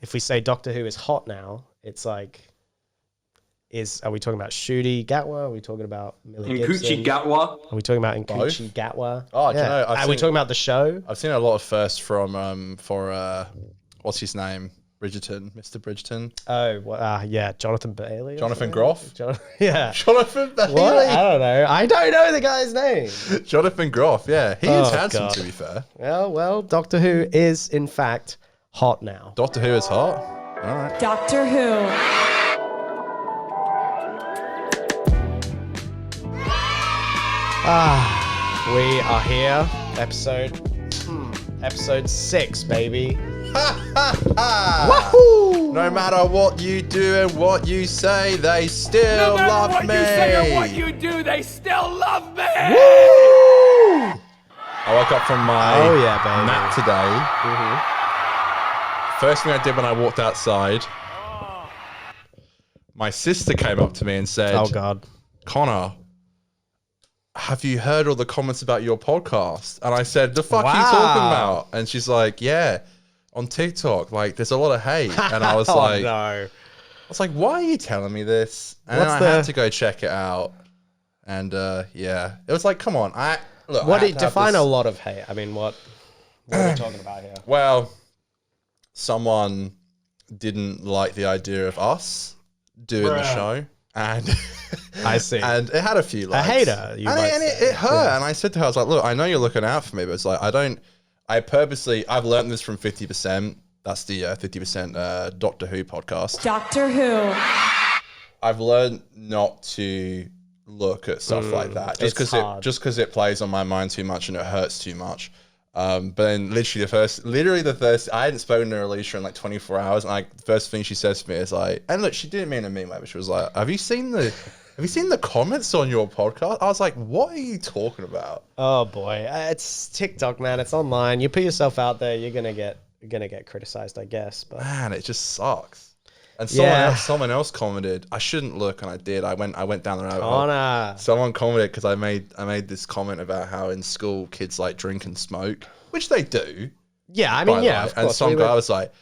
if we say Doctor Who is hot now, it's like, are we talking about Ncuti Gatwa? Are we talking about Millie Gibson? Ncuti Gatwa? Are we talking about Ncuti Gatwa? Oh, do you know, Are we talking about the show? I've seen a lot of firsts from what's his name? Bridgerton, Mr. Bridgerton. Oh, yeah, Jonathan Bailey. Jonathan Groff? Yeah. Jonathan Bailey? What? I don't know. I don't know the guy's name. Jonathan Groff, yeah. He is handsome, to be fair. Well, Doctor Who is, in fact, hot now. Doctor Who is hot? All right. Doctor Who. We are here. Episode 6, baby. Woohoo! No matter what you do and what you say, they still love me. No matter what you say or what you do, they still love me. Woo! I woke up from my nap today. First thing I did when I walked outside, my sister came up to me and said, "Oh God, Connor, have you heard all the comments about your podcast?" And I said, "The fuck are you talking about?" And she's like, "Yeah, on TikTok, like there's a lot of hate." And I was like, no. I was like, "Why are you telling me this?" And then I had to go check it out. And yeah, it was like, come on, define a lot of hate? I mean, what are we talking about here? Well, someone didn't like the idea of us doing the show. And I see. And it had a few likes. A hater. It hurt. Yeah. And I said to her, I was like, look, I know you're looking out for me, but it's like, I've learned this from 50%. That's the 50% Doctor Who podcast. Doctor Who. I've learned not to look at stuff like that just because it plays on my mind too much and it hurts too much. But then literally the first, I hadn't spoken to Alicia in like 24 hours. And like the first thing she says to me is like, and look, she didn't mean to mean that, but she was like, have you seen the comments on your podcast? I was like, what are you talking about? Oh boy. It's TikTok, man. It's online. You put yourself out there, you're going to get criticized, I guess. But man, it just sucks. And someone else commented, I shouldn't look, and I did. I went down the rabbit hole. Someone commented because I made this comment about how in school kids like drink and smoke, which they do. Yeah, I mean, yeah. Of course, and some guy was like,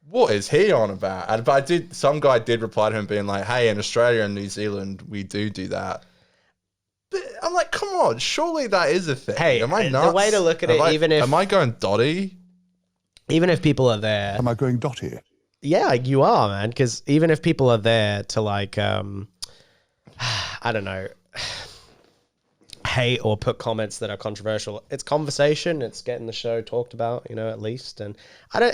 "What is he on about?" And some guy did reply to him being like, "Hey, in Australia and New Zealand, we do that." But I'm like, come on, surely that is a thing. Hey, am I nuts? The way to look at it, am I going dotty? Even if people are there, am I going dotty? Yeah, you are, man. Because even if people are there to like, I don't know, hate or put comments that are controversial, it's conversation. It's getting the show talked about, at least. And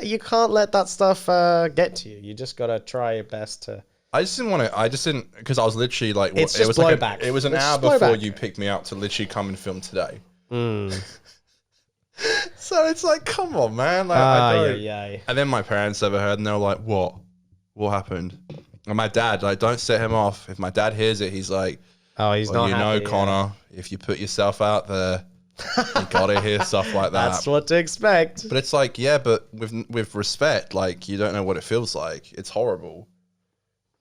you can't let that stuff get to you. You just gotta try your best to. I didn't, because I was literally like, it was blowback. It was an hour before you picked me up to literally come and film today. So it's like, come on, man. Like, And then my parents overheard and they were like, what happened? And my dad, like, don't set him off. If my dad hears it, he's like, oh, he's not happy, Connor, if you put yourself out there, you gotta hear stuff like that. That's what to expect. But it's like, yeah, but with respect, like, you don't know what it feels like. It's horrible.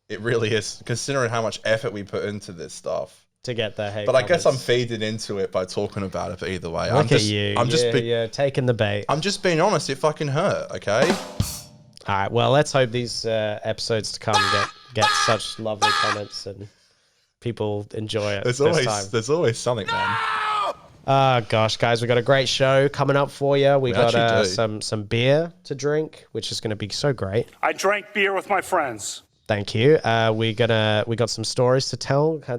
It really is, considering how much effort we put into this stuff. To get the hate. But I guess I'm feeding into it by talking about it. But either way, I'm just taking the bait. I'm just being honest. It fucking hurt. Okay. All right. Well, let's hope these episodes to come get such lovely comments and people enjoy it. There's always something, man. Gosh, guys, we got a great show coming up for you. We got some beer to drink, which is going to be so great. I drank beer with my friends. Thank you. We got some stories to tell. I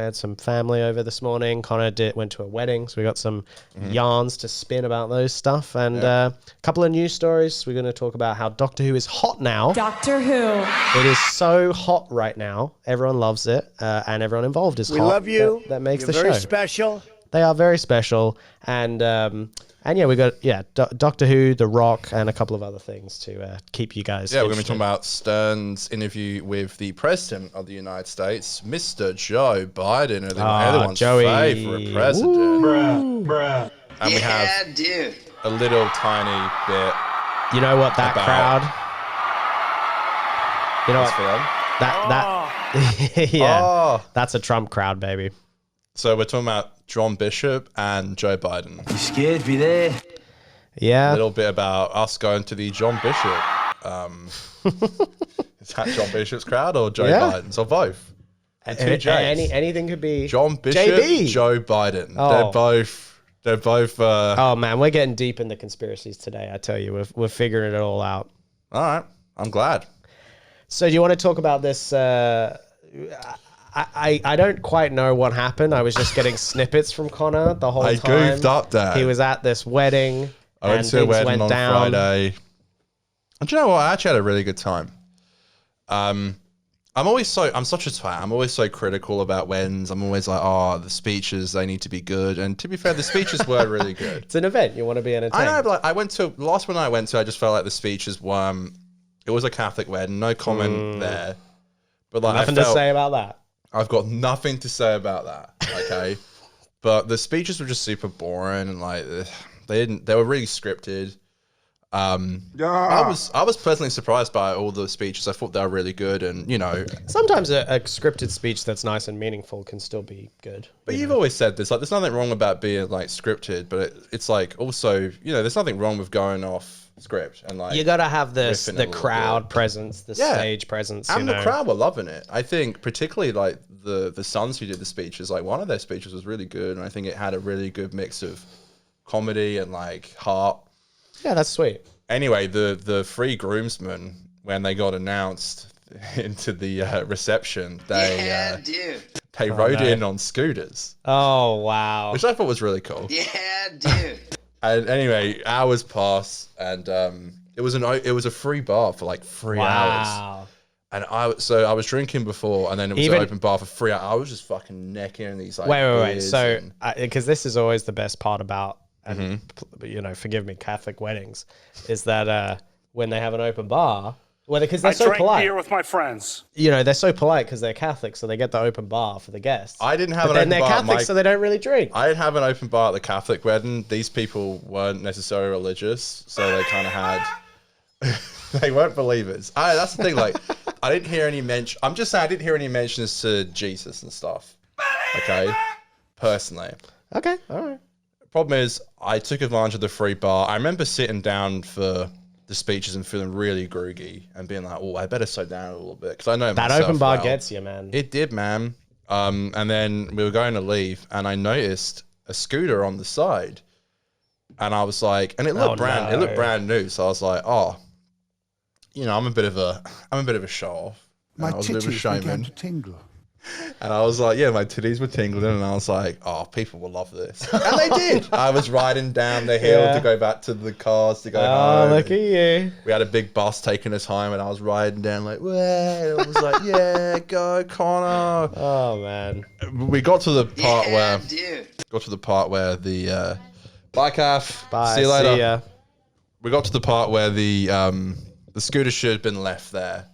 had some family over this morning. Conor went to a wedding, so we got some yarns to spin about those stuff, and a couple of news stories. We're going to talk about how Doctor Who is hot now. Doctor Who. It is so hot right now. Everyone loves it, and everyone involved is hot. We love you. That makes You're the show very special. They are very special, and yeah, we got Doctor Who, The Rock, and a couple of other things to keep you guys. Yeah, we're going to be talking about Stern's interview with the President of the United States, Mr. Joe Biden, everyone's favorite president. Bruh. And we have a little tiny bit. You know what that crowd? You know what? That's a Trump crowd, baby. So we're talking about John Bishop and Joe Biden. You scared me there? Yeah. A little bit about us going to the John Bishop Is that John Bishop's crowd or Joe Yeah. Biden's or both? And two J's. Anything could be. John Bishop, JB. Joe Biden. Oh. They're both. Oh man, we're getting deep in the conspiracies today. I tell you, we're figuring it all out. All right, I'm glad. So, do you want to talk about this? I don't quite know what happened. I was just getting snippets from Conor the whole I time. goofed up there. He was at this wedding. I went and to a things wedding went on down. Friday. And do you know what? I actually had a really good time. I'm such a twat. I'm always so critical about weddings. I'm always like, oh, the speeches, they need to be good. And to be fair, the speeches were really good. It's an event. You want to be entertained. I know, but like, the last one I went to, I just felt like the speeches were, it was a Catholic wedding, no comment there. But like, Nothing to say about that. I've got nothing to say about that. Okay. But the speeches were just super boring and like, they were really scripted. I was pleasantly surprised by all the speeches. I thought they were really good, and you know, Sometimes a scripted speech that's nice and meaningful can still be good. but you've always said this. Like, there's nothing wrong about being like scripted, but it's like also, you know, there's nothing wrong with going off script and like You got to have the riffing a little crowd bit. presence, the Yeah. stage presence. And you the know. crowd were loving it. I think particularly like the sons who did the speeches, like one of their speeches was really good, and I think it had a really good mix of comedy and like heart. Yeah, that's sweet. Anyway, the three groomsmen, when they got announced into the reception, they rode in on scooters, Oh wow. which I thought was really cool. Yeah, dude. And anyway, hours passed, and it was a free bar for like 3 hours. Wow. And I was drinking before, and then it was Even- an open bar for 3 hours. I was just fucking necking these like Wait. beers So, and- because this is always the best part about, and Mm-hmm. you know, forgive me, Catholic weddings, is that when they have an open bar, because they're I so drank polite. beer with my friends. You know, they're so polite because they're Catholic, so they get the open bar for the guests. I didn't have but an then open they're bar. Catholic, so they don't really drink. I didn't have an open bar at the Catholic wedding. These people weren't necessarily religious, so they kind of had. They weren't believers. That's the thing. Like, I didn't hear any mention. I'm just saying, I didn't hear any mentions to Jesus and stuff. Okay, personally. Okay, all right. Problem is, I took advantage of the free bar. I remember sitting down for the speeches and feeling really groggy and being like, "Oh, I better slow down a little bit," because I know That myself open bar well. gets you, man. It did, man. And then we were going to leave, and I noticed a scooter on the side, and I was like, and it looked no. it looked brand new. So I was like, oh, you know, I'm a bit of a show off. My I was a bit of a titties began showman. to tingle. And I was like, yeah, my titties were tingling, and I was like, oh, people will love this. And they did. I was riding down the hill Yeah. to go back to the cars to go Oh, home. look at you. We had a big bus taking us home, and I was riding down like, "Way!" I was like, "Yeah, go, Conor." Oh, man. We got to the part Yeah, where dude. the bye, Calf. Bye. See you later. ya. We got to the part where the scooter should have been left there,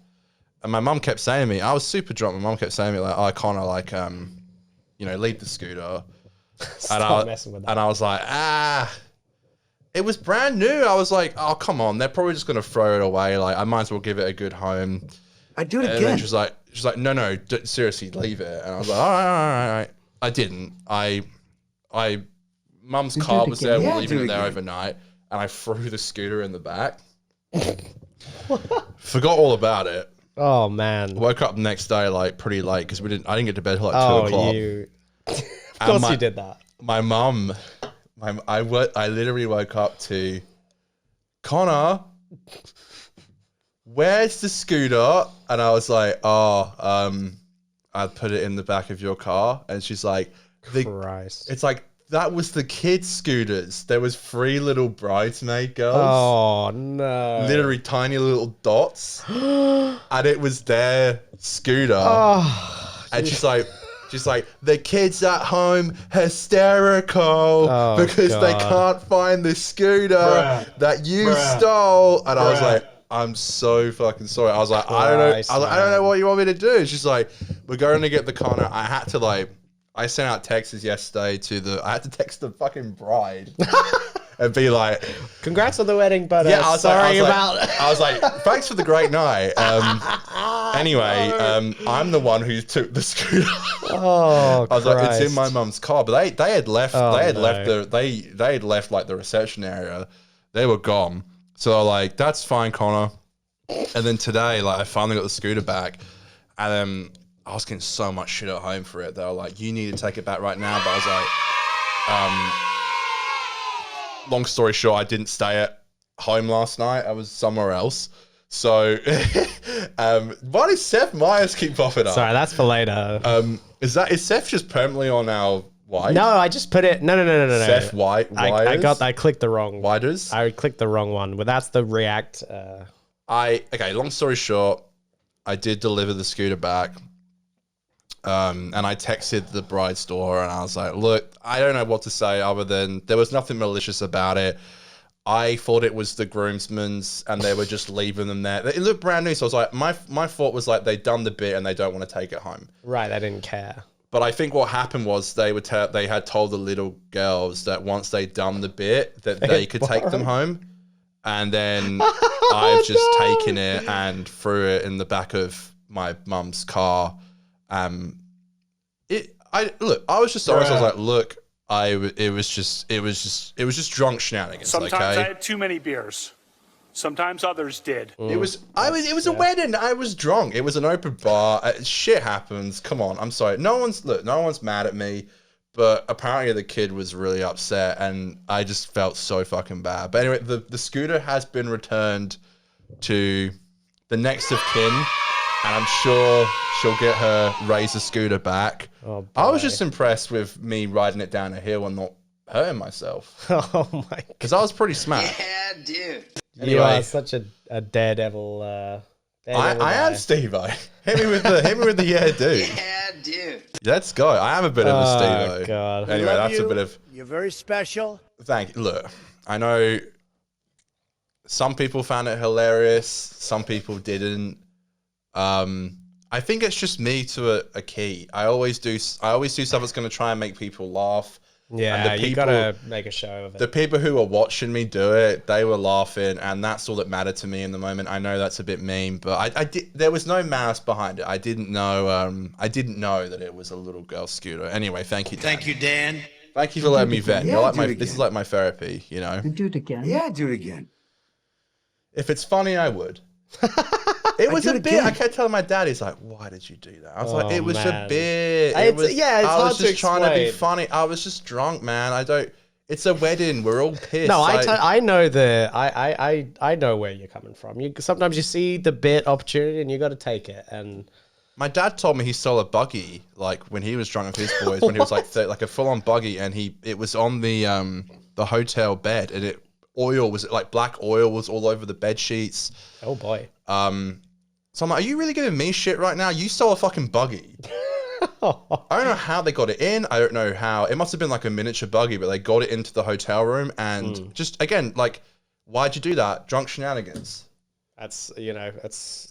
and my mum kept saying to me, I was super drunk. My mum kept saying to me like, "Oh, Conor, like, you know, leave the scooter." Stop messing with that. And I was like, it was brand new. I was like, oh, come on, they're probably just gonna throw it away. Like, I might as well give it a good home. I'd do it And again. then she's like, no, seriously, leave it. And I was like, all right. I didn't. Mum's You car do it was again. there. Yeah, We're leaving do it it there again. overnight, and I threw the scooter in the back. Forgot all about it. Oh, man. Woke up the next day like pretty late because I didn't get to bed till like 2 Oh, o'clock. you. Of course you did that. My mum, I literally woke up to, Conor, where's the scooter? And I was like, oh, I put it in the back of your car. And she's like, Christ. it's like, that was the kids' scooters. There was 3 little bridesmaid girls. Oh, no. Literally tiny little dots. And it was their scooter. Oh, And she's like, the kids at home hysterical Oh, because they God. can't find the scooter that you stole. And I was like, I'm so fucking sorry. I was like, I don't know. Christ, I don't know man. what you want me to do. She's like, we're going to get the Conor. I had to I sent out texts yesterday I had to text the fucking bride and be like, Congrats on the wedding, but yeah, I was sorry like, about. I was like, thanks for the great night. Anyway, I'm the one who took the scooter. Oh, I was like, it's in Christ. my mum's car, but they had left. Oh, they had no. left they had left like the reception area. They were gone. So like, that's fine, Conor. And then today, like, I finally got the scooter back, and I was getting so much shit at home for it. They were like, "You need to take it back right now." But I was like, long story short, I didn't stay at home last night. I was somewhere else. So, why does Seth Meyers keep popping up? Sorry, that's for later. Is Seth just permanently on our White? No, I just put it. No. Seth White. I clicked the wrong. Whiters. I clicked the wrong one, but that's the React. Okay. Long story short, I did deliver the scooter back, and I texted the bride store, and I was like, "Look, I don't know what to say other than there was nothing malicious about it. I thought it was the groomsmen's, and they were just leaving them there. It looked brand new, so I was like, my thought was like they'd done the bit and they don't want to take it home. Right, I didn't care. But I think what happened was they had told the little girls that once they'd done the bit that they could take them home, and then I've just taken it and threw it in the back of my mum's car. I was just honest. I was like, look. It was just drunk shenanigans. Sometimes I had too many beers. Sometimes others did. It was a wedding. I was drunk. It was an open bar. Shit happens. Come on. I'm sorry. No one's mad at me, but apparently the kid was really upset, and I just felt so fucking bad. But anyway, the scooter has been returned to the next of kin, and I'm sure she'll get her Razor scooter back. Oh, I was just impressed with me riding it down a hill and not hurting myself. Oh my god! Because I was pretty smacked. Yeah, dude. Anyway, you are such a daredevil. I am Steve-O. Hit me with the yeah, dude. Yeah, dude. Let's go. I am a bit of a Steve-O. Oh god. Anyway, that's a bit of. You're very special. Thank you. Look, I know some people found it hilarious. Some people didn't. I think it's just me to a key. I always do stuff that's going to try and make people laugh. Yeah, you gotta make a show of it. The people who were watching me do it, they were laughing, and that's all that mattered to me in the moment. I know that's a bit mean, but there was no malice behind it. I didn't know that it was a little girl scooter. Anyway, thank you, Dan. Thank you, Dan. Thank you for letting me vent. This is like my therapy, you know. Do it again. Yeah, do it again. If it's funny, I would. It was a bit. I kept telling my dad, he's like, "Why did you do that?" I was like, "It was a bit." It's I was hard just to trying to be explain. funny. I was just drunk, man. It's a wedding. We're all pissed. No, I know I know where you're coming from. Sometimes you see the bit opportunity and you got to take it. And my dad told me he stole a buggy like when he was drunk with his boys when he was like a full on buggy, and it was on the hotel bed, and black oil was all over the bed sheets. oh boy. So I'm like, are you really giving me shit right now? You stole a fucking buggy. I don't know how they got it in. I don't know how. It must have been like a miniature buggy, but they got it into the hotel room. And just, again, like, why'd you do that? Drunk shenanigans. That's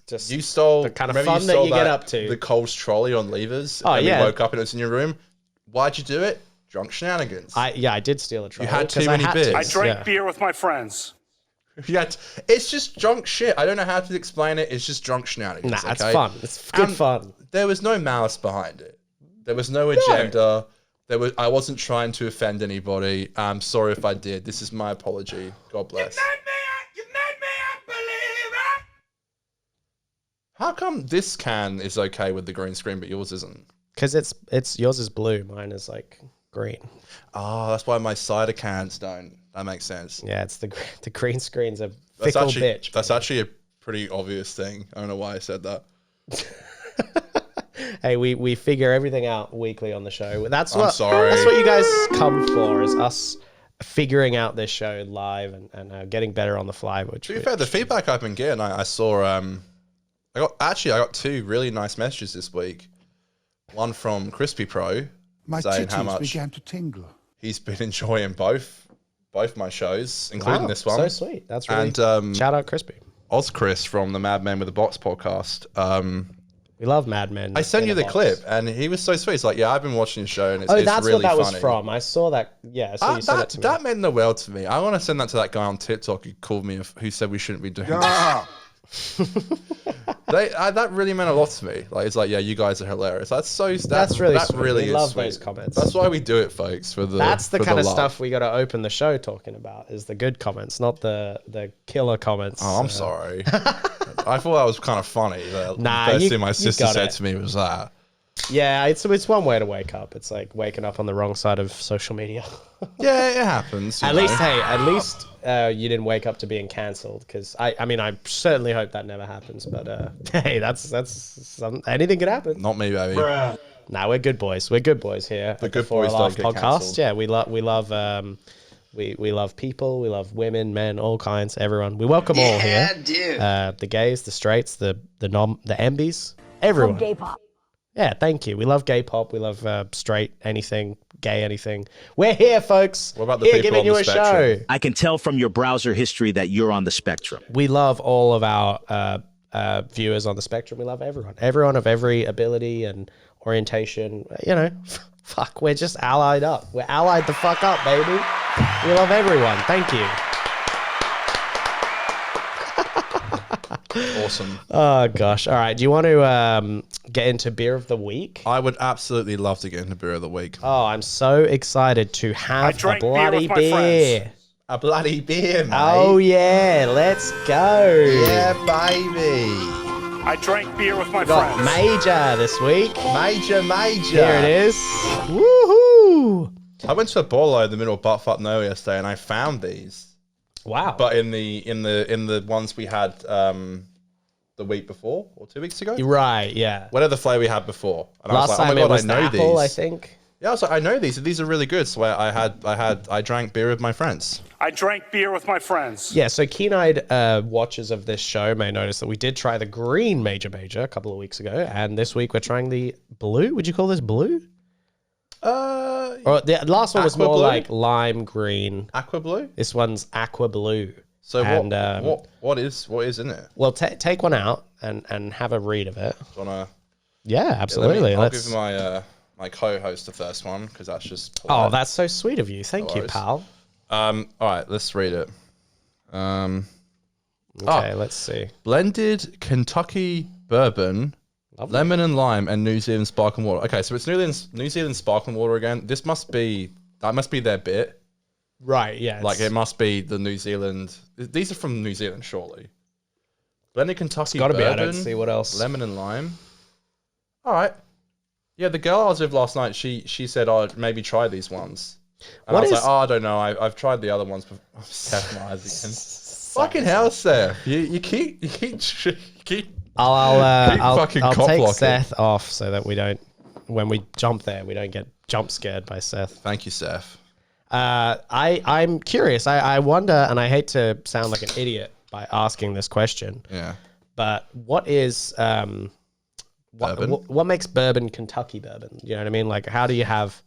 just You stole the kind of remember fun that you get up to. The Coles trolley on levers. Oh, and yeah. we woke up and it was in your room. Why'd you do it? Drunk shenanigans. I did steal a trolley. You had too 'cause many had beers. to. I drank Yeah. beer with my friends. Yeah, it's just drunk shit. I don't know how to explain it. It's just drunk shenanigans. Nah, it's okay? fun. It's good fun. There was no malice behind it. There was no agenda. I wasn't trying to offend anybody. I'm sorry if I did. This is my apology. God bless. You made me a believer. How come this can is okay with the green screen, but yours isn't? Because it's yours is blue, mine is like green. Oh, that's why my cider cans don't. That makes sense. Yeah, it's the green screen's a fickle bitch. That's actually a pretty obvious thing. I don't know why I said that. Hey, we figure everything out weekly on the show. That's I'm what sorry. That's what you guys come for, is us figuring out this show live and getting better on the fly. To be fair, the feedback I've been getting, I saw. I got two really nice messages this week. One from Crispy Pro My saying how titties much began to tingle. he's been enjoying both my shows, including Wow, this one. so sweet. That's really And shout out Crispy. Oz Chris from the Mad Men with the Box podcast. We love Mad Men. I sent in you a the box. clip, and he was so sweet. He's like, "Yeah, I've been watching the show, and it's, Oh, that's really what that funny." was from. I saw that. Yeah, so you sent it to me. That meant the world to me. I want to send that to that guy on TikTok who called me, who said we shouldn't be doing that. That really meant a lot to me. Like, it's like, yeah, you guys are hilarious. That's really sweet. really We is love sweet. those comments. That's why we do it, folks. That's the for kind of love. stuff we got to open the show talking about, is the good comments, not the killer comments. Oh, I'm sorry. I thought that was kind of funny. The Nah, first you- thing my you sister got said it. to me was that. Yeah, it's one way to wake up. It's like waking up on the wrong side of social media. Yeah, it happens. At least you didn't wake up to being cancelled. Because I mean, I certainly hope that never happens. But hey, anything could happen. Not me, baby. Nah, we're good boys. We're good boys here. The at good Four boys Laugh don't get cancelled. Yeah, we love we love people. We love women, men, all kinds, everyone. We welcome all here. Yeah, dude. The gays, the straights, the MBs, everyone. Gay pop. Yeah, thank you. We love gay pop. We love straight anything, gay anything. We're here, folks. What about the here people giving on you the a spectrum? show. I can tell from your browser history that you're on the spectrum. We love all of our viewers on the spectrum. We love everyone of every ability and orientation. You know, fuck, we're just allied up. We're allied the fuck up, baby. We love everyone. Thank you. Awesome. Oh gosh. All right. Do you want to get into beer of the week? I would absolutely love to get into beer of the week. Oh, I'm so excited to I have a drank beer bloody with my beer. friends. A bloody beer, mate. Oh yeah, let's go. yeah, baby. I drank beer with my Got friends. Major this week. Major. Here it is. Woohoo! I went to a bolo in the middle of buttfuck nowhere yesterday, and I found these. Wow. But in the ones we had the week before or 2 weeks ago, Right, yeah. whatever the flavor we had before. And Last I was time like, oh it my was god, I know the apple, these. I think. Yeah, I was like, I know these. These are really good. So I drank beer with my friends. I drank beer with my friends. Yeah, so keen-eyed watchers of this show may notice that we did try the green Major a couple of weeks ago, and this week we're trying the blue. Would you call this blue? Or the last one was Aqua more blue? like lime green. Aqua blue. This one's aqua blue. So And, what is in it? Well, take one out and have a read of it. Do you wanna? Yeah, absolutely. I'll Let's. give my co-host the first one because that's just. Oh, polite. that's so sweet of you. Thank you, worries. pal. All right, let's read it. Okay, let's see. Blended Kentucky bourbon, lemon and lime, and New Zealand sparkling water. Okay, so it's New Zealand sparkling water again. That must be their bit. Right, yeah. Like it must be the New Zealand. These are from New Zealand, surely. Blended Kentucky gotta be. I bourbon, don't see what else. lemon and lime. All right. Yeah, the girl I was with last night, she said, "Oh, maybe try these ones." And What I was is- like, "Oh, I don't know. I've tried the other ones before." Seth my eyes again. Fucking hell, Seth. You keep. I'll fucking take cop-blocking. Seth off so that we don't, when we jump there, we don't get jump scared by Seth. Thank you, Seth. I'm curious. I wonder, and I hate to sound like an idiot by asking this question, Yeah. but what is Bourbon? what makes bourbon Kentucky bourbon? You know what I mean? Like, how do you have?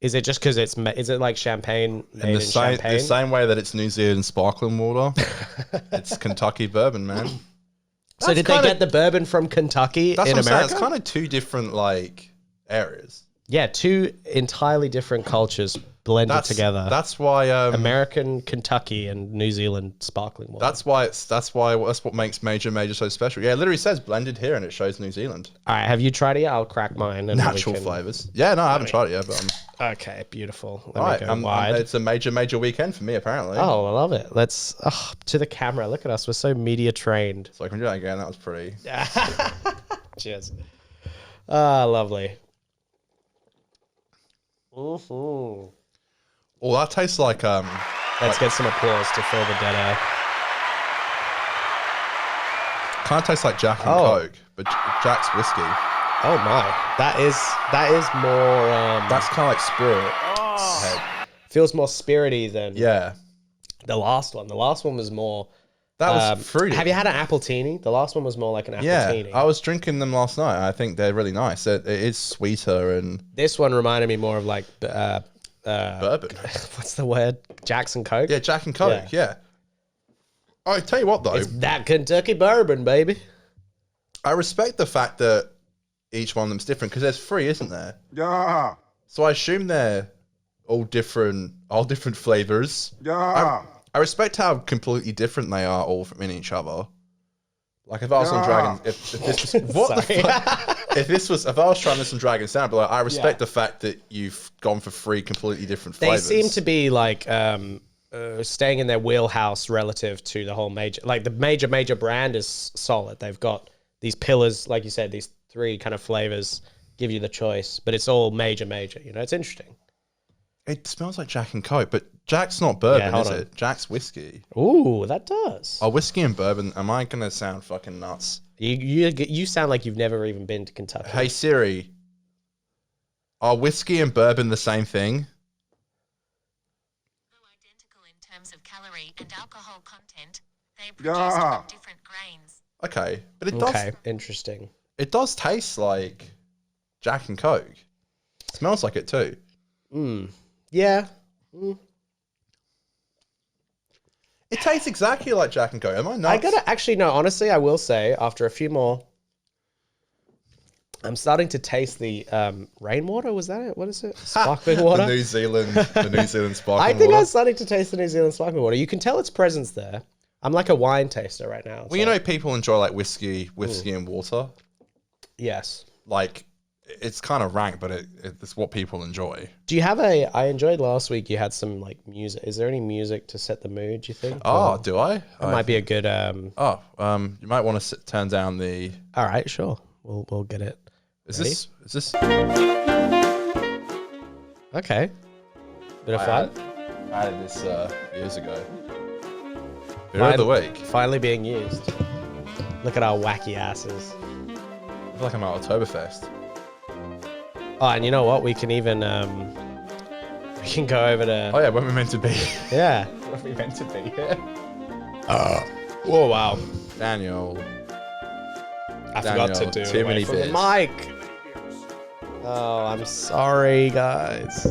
Is it just because is it like champagne made In in the champagne? same way that it's New Zealand sparkling water, it's Kentucky bourbon, man. So did they get the bourbon from Kentucky That's in what I'm saying. America? It's kind of two different like areas. Yeah, two entirely different cultures blended together. That's why American Kentucky and New Zealand sparkling water. That's what makes Major so special. Yeah, it literally says blended here, and it shows New Zealand All right, have you tried it yet? I'll crack mine. And natural we can... flavors. Yeah, no, I haven't tried it yet, but Okay, beautiful. Let all right. me go wide. It's a major weekend for me apparently. Oh, I love it. Let's to the camera. Look at us. We're so media trained. So I can do that again. That was pretty. Cheers. Ah, lovely. Ooh. Oh, that tastes like Let's get some applause to fill the dead air. kind of tastes like Jack and Oh. Coke, but Jack's whiskey. Oh my, that is more. That's kind of like Spirit. Feels more spirity than Yeah, the last one. The last one was more. that was fruity. Have you had an appletini? The last one was more like an Yeah, appletini. I was drinking them last night. I think they're really nice. It is sweeter and This one reminded me more of like bourbon. what's the word? Jackson Coke. Yeah, Jack and Coke. Yeah. I tell you what, though, It's that Kentucky bourbon, baby. I respect the fact that each one of them's different because there's three, isn't there? Yeah. So I assume they're all different flavors. Yeah. I respect how completely different they are all from in each other. Like if I was on Dragon, if this was what the fuck? If I was trying this on Dragon Sound, but like, I respect the fact that you've gone for three completely different They flavors. seem to be like staying in their wheelhouse relative to the whole major. Like the major brand is solid. They've got these pillars, like you said, these 3 kind of flavors give you the choice, but it's all major. You know, it's interesting. It smells like Jack and Coke, but Jack's not bourbon, hold is on. it? Jack's whiskey. Ooh, that does. Oh, whiskey and bourbon. Am I gonna sound fucking nuts? You sound like you've never even been to Kentucky. Hey Siri, are whiskey and bourbon the same thing? Identical in terms of calorie and alcohol content. They are produced from different grains. Okay, but it does. Okay, interesting. It does taste like Jack and Coke. It smells like it too. Yeah. It tastes exactly like Jack and Coke. Am I nuts? I gotta actually no. Honestly, I will say after a few more, I'm starting to taste the rainwater. Was that it? What is it? Sparkling water. the New Zealand sparkling I think water. I'm starting to taste the New Zealand sparkling water. You can tell its presence there. I'm like a wine taster right now. Well, you know, people enjoy like whiskey and water. Yes. Like, it's kind of rank, but it's what people enjoy. Do you have I enjoyed last week. You had some like music. Is there any music to set the mood? Do you think? Oh, do I? It might be a good. You might want to turn down the. All right, sure. We'll get it. Is Ready? this? Okay. Bit of fun. I had this years ago. Beer of the week. Finally being used. Look at our wacky asses. I feel like I'm at Oktoberfest. Oh, and you know what? We can even we can go over to. Oh yeah, when we're meant to be. Yeah. When we're meant to be. Oh wow. Daniel. I forgot to do too it many from the beers. mic. Oh, I'm sorry, guys.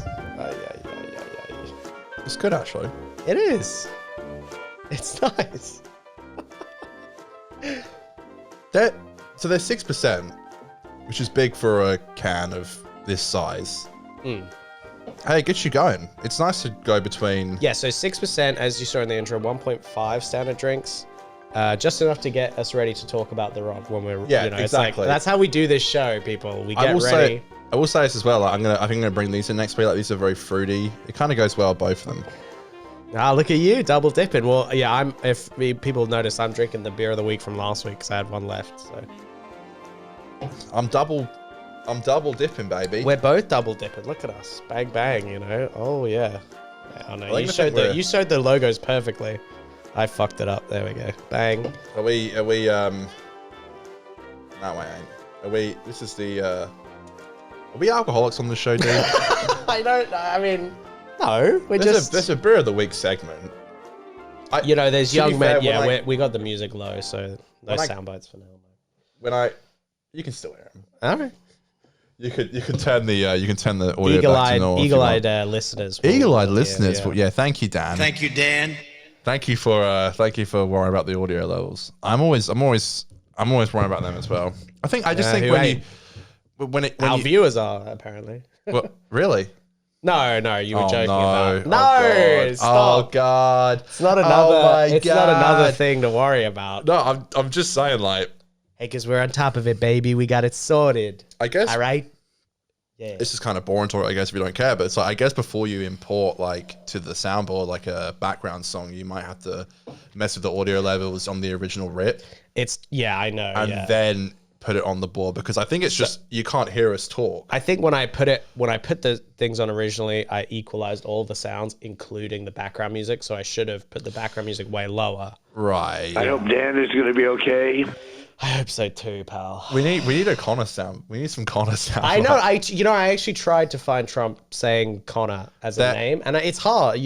It's good actually. It is. It's nice. So they're 6%, which is big for a can of this size. Hey, it gets you going. It's nice to go between. Yeah, so 6%, as you saw in the intro, 1.5 standard drinks. Just enough to get us ready to talk about the Rock when we're. Yeah, you know, it's exactly. like, that's how we do this show, people. We I get will ready. I will say this as well. Like, I think I'm gonna bring these in next week. Like, these are very fruity. It kind of goes well, both of them. Ah, look at you, double dipping. Well, yeah, people notice, I'm drinking the beer of the week from last week because I had one left. So I'm double dipping, baby. we're both double dipping. Look at us, bang bang. You know. Oh yeah. Oh no, like you to showed think you showed the logos perfectly. I fucked it up. There we go. Bang. Are we no, we ain't. Are we? This is the. Are we alcoholics on the show, dude? I mean, no. We're There's a beer of the week segment. there's to be young men. fair, Yeah, we got the music low, so no sound bites for now. You can still hear them. All right. You could turn the audio back to normal if you want. Eagle-eyed listeners. Eagle-eyed listeners. But yeah, thank you, Dan. Thank you, Dan. Thank you for worrying about the audio levels. I'm always worrying about them as well. I think when Our you, viewers are apparently. well, really. No, you were joking about. No, God. stop. Oh God. It's not another. Oh my it's God. not another thing to worry about. No, I'm just saying, like, Hey, because we're on top of it, baby. We got it sorted. I guess All right. Yeah. this is kind of boring talk, I guess, if you don't care. But it's like, I guess before you import like to the soundboard like a background song, you might have to mess with the audio levels on the original rip, I know. and then put it on the board, because I think it's just you can't hear us talk. I think when I put the things on originally, I equalized all the sounds, including the background music. So I should have put the background music way lower. Right. I hope Dan is going to be okay. I hope so too, pal. We need a Conor sound. We need some Conor sound. I know. I actually tried to find Trump saying Conor as a name, and it's hard.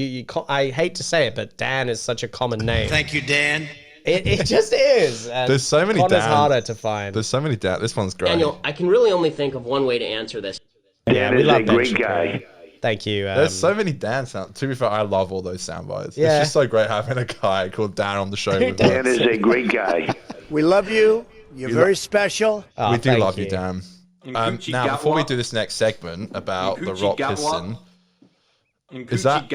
I hate to say it, but Dan is such a common name. Thank you, Dan. It just is. And There's so many Conor's Dan. harder to find. There's so many Dan. This one's great. Daniel, I can really only think of one way to answer this. Yeah, Dan we is love a Ben great Shapiro. guy. Thank you. There's so many Dan sounds. To be fair, I love all those sound bites. Yeah. It's just so great having a guy called Dan on the show. With us. Dan is a great guy. We love you. You're very special. Oh, We do thank love you, Dan. Now, before we do this next segment about the Rock Piston, is that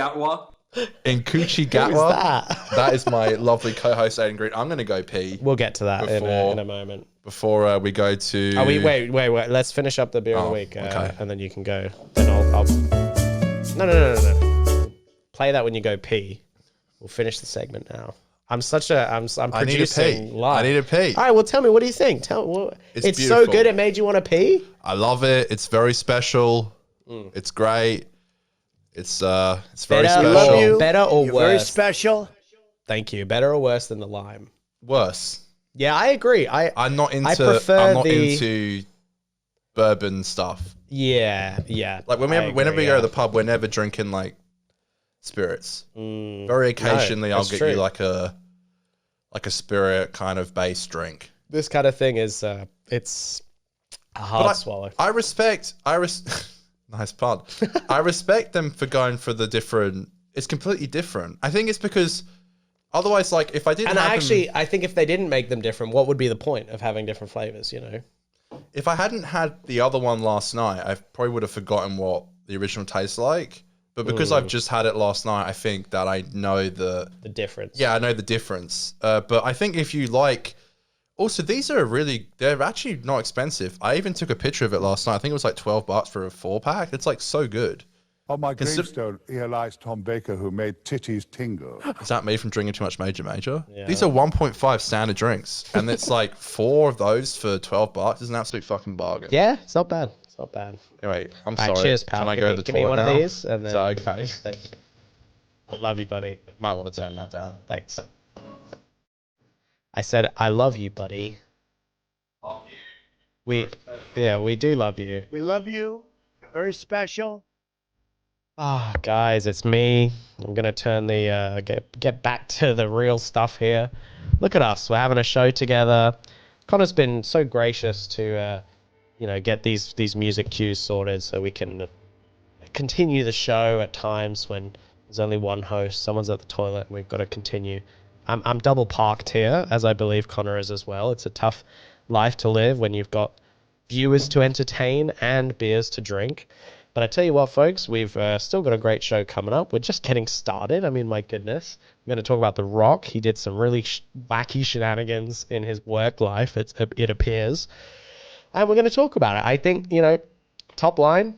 in Coochie Gatwa? That is my lovely co-host Aiden Green. I'm going to go pee. We'll get to that in a moment. Before we go to... Oh, wait. Let's finish up the beer of the week, okay. and then you can go. Then I'll... No. Play that when you go pee. We'll finish the segment now. I'm I need to pee. producing live. I need to pee. All right, well, tell me, what do you think? It's so beautiful. good it made you want to pee? I love it. It's very special. It's great. It's very Better, special. love you. better or You're very worse? special. Thank you. Better or worse than the lime? Worse. Yeah, I agree. I'm not into. prefer I'm not the- into bourbon stuff. Yeah. Like whenever we go to the pub, we're never drinking like spirits. Very occasionally, I'll that's get true. you like a spirit kind of base drink. This kind of thing is it's a hard swallow. I respect. Nice pun. I respect them for going for the different. It's completely different. I think it's because otherwise, like if I didn't, And have I think if they didn't make them different, what would be the point of having different flavors? You know. if I hadn't had the other one last night, I probably would have forgotten what the original tastes like. But because I've just had it last night, I think that I know the difference. Yeah, I know the difference. But I think if you like, also these are they're actually not expensive. I even took a picture of it last night. I think it was like $12 for a 4-pack. It's like so good. On my gravestone, here lies Tom Baker, who made titties tingle. Is that me from drinking too much Major? Yeah. These are 1.5 standard drinks, and it's like 4 of those for $12. It's an absolute fucking bargain. Yeah, it's not bad. It's not bad. Anyway, I'm All right, sorry. cheers, pal. Can I Give go me- to the give me toilet one now? of these, and Is then- that okay? I love you, buddy. Might want to turn that down. Thanks. I said, I love you, buddy. We do love you. We love you. You're very special. Ah, guys, it's me. I'm gonna turn the get back to the real stuff here. Look at us. We're having a show together. Connor's been so gracious to get these music cues sorted so we can continue the show at times when there's only one host. Someone's at the toilet. We've got to continue. I'm double parked here, as I believe Connor is as well. It's a tough life to live when you've got viewers to entertain and beers to drink. But I tell you what, folks, we've still got a great show coming up. We're just getting started. I mean, my goodness. We're going to talk about The Rock. He did some really wacky shenanigans in his work life, it appears. And we're going to talk about it. I think, top line,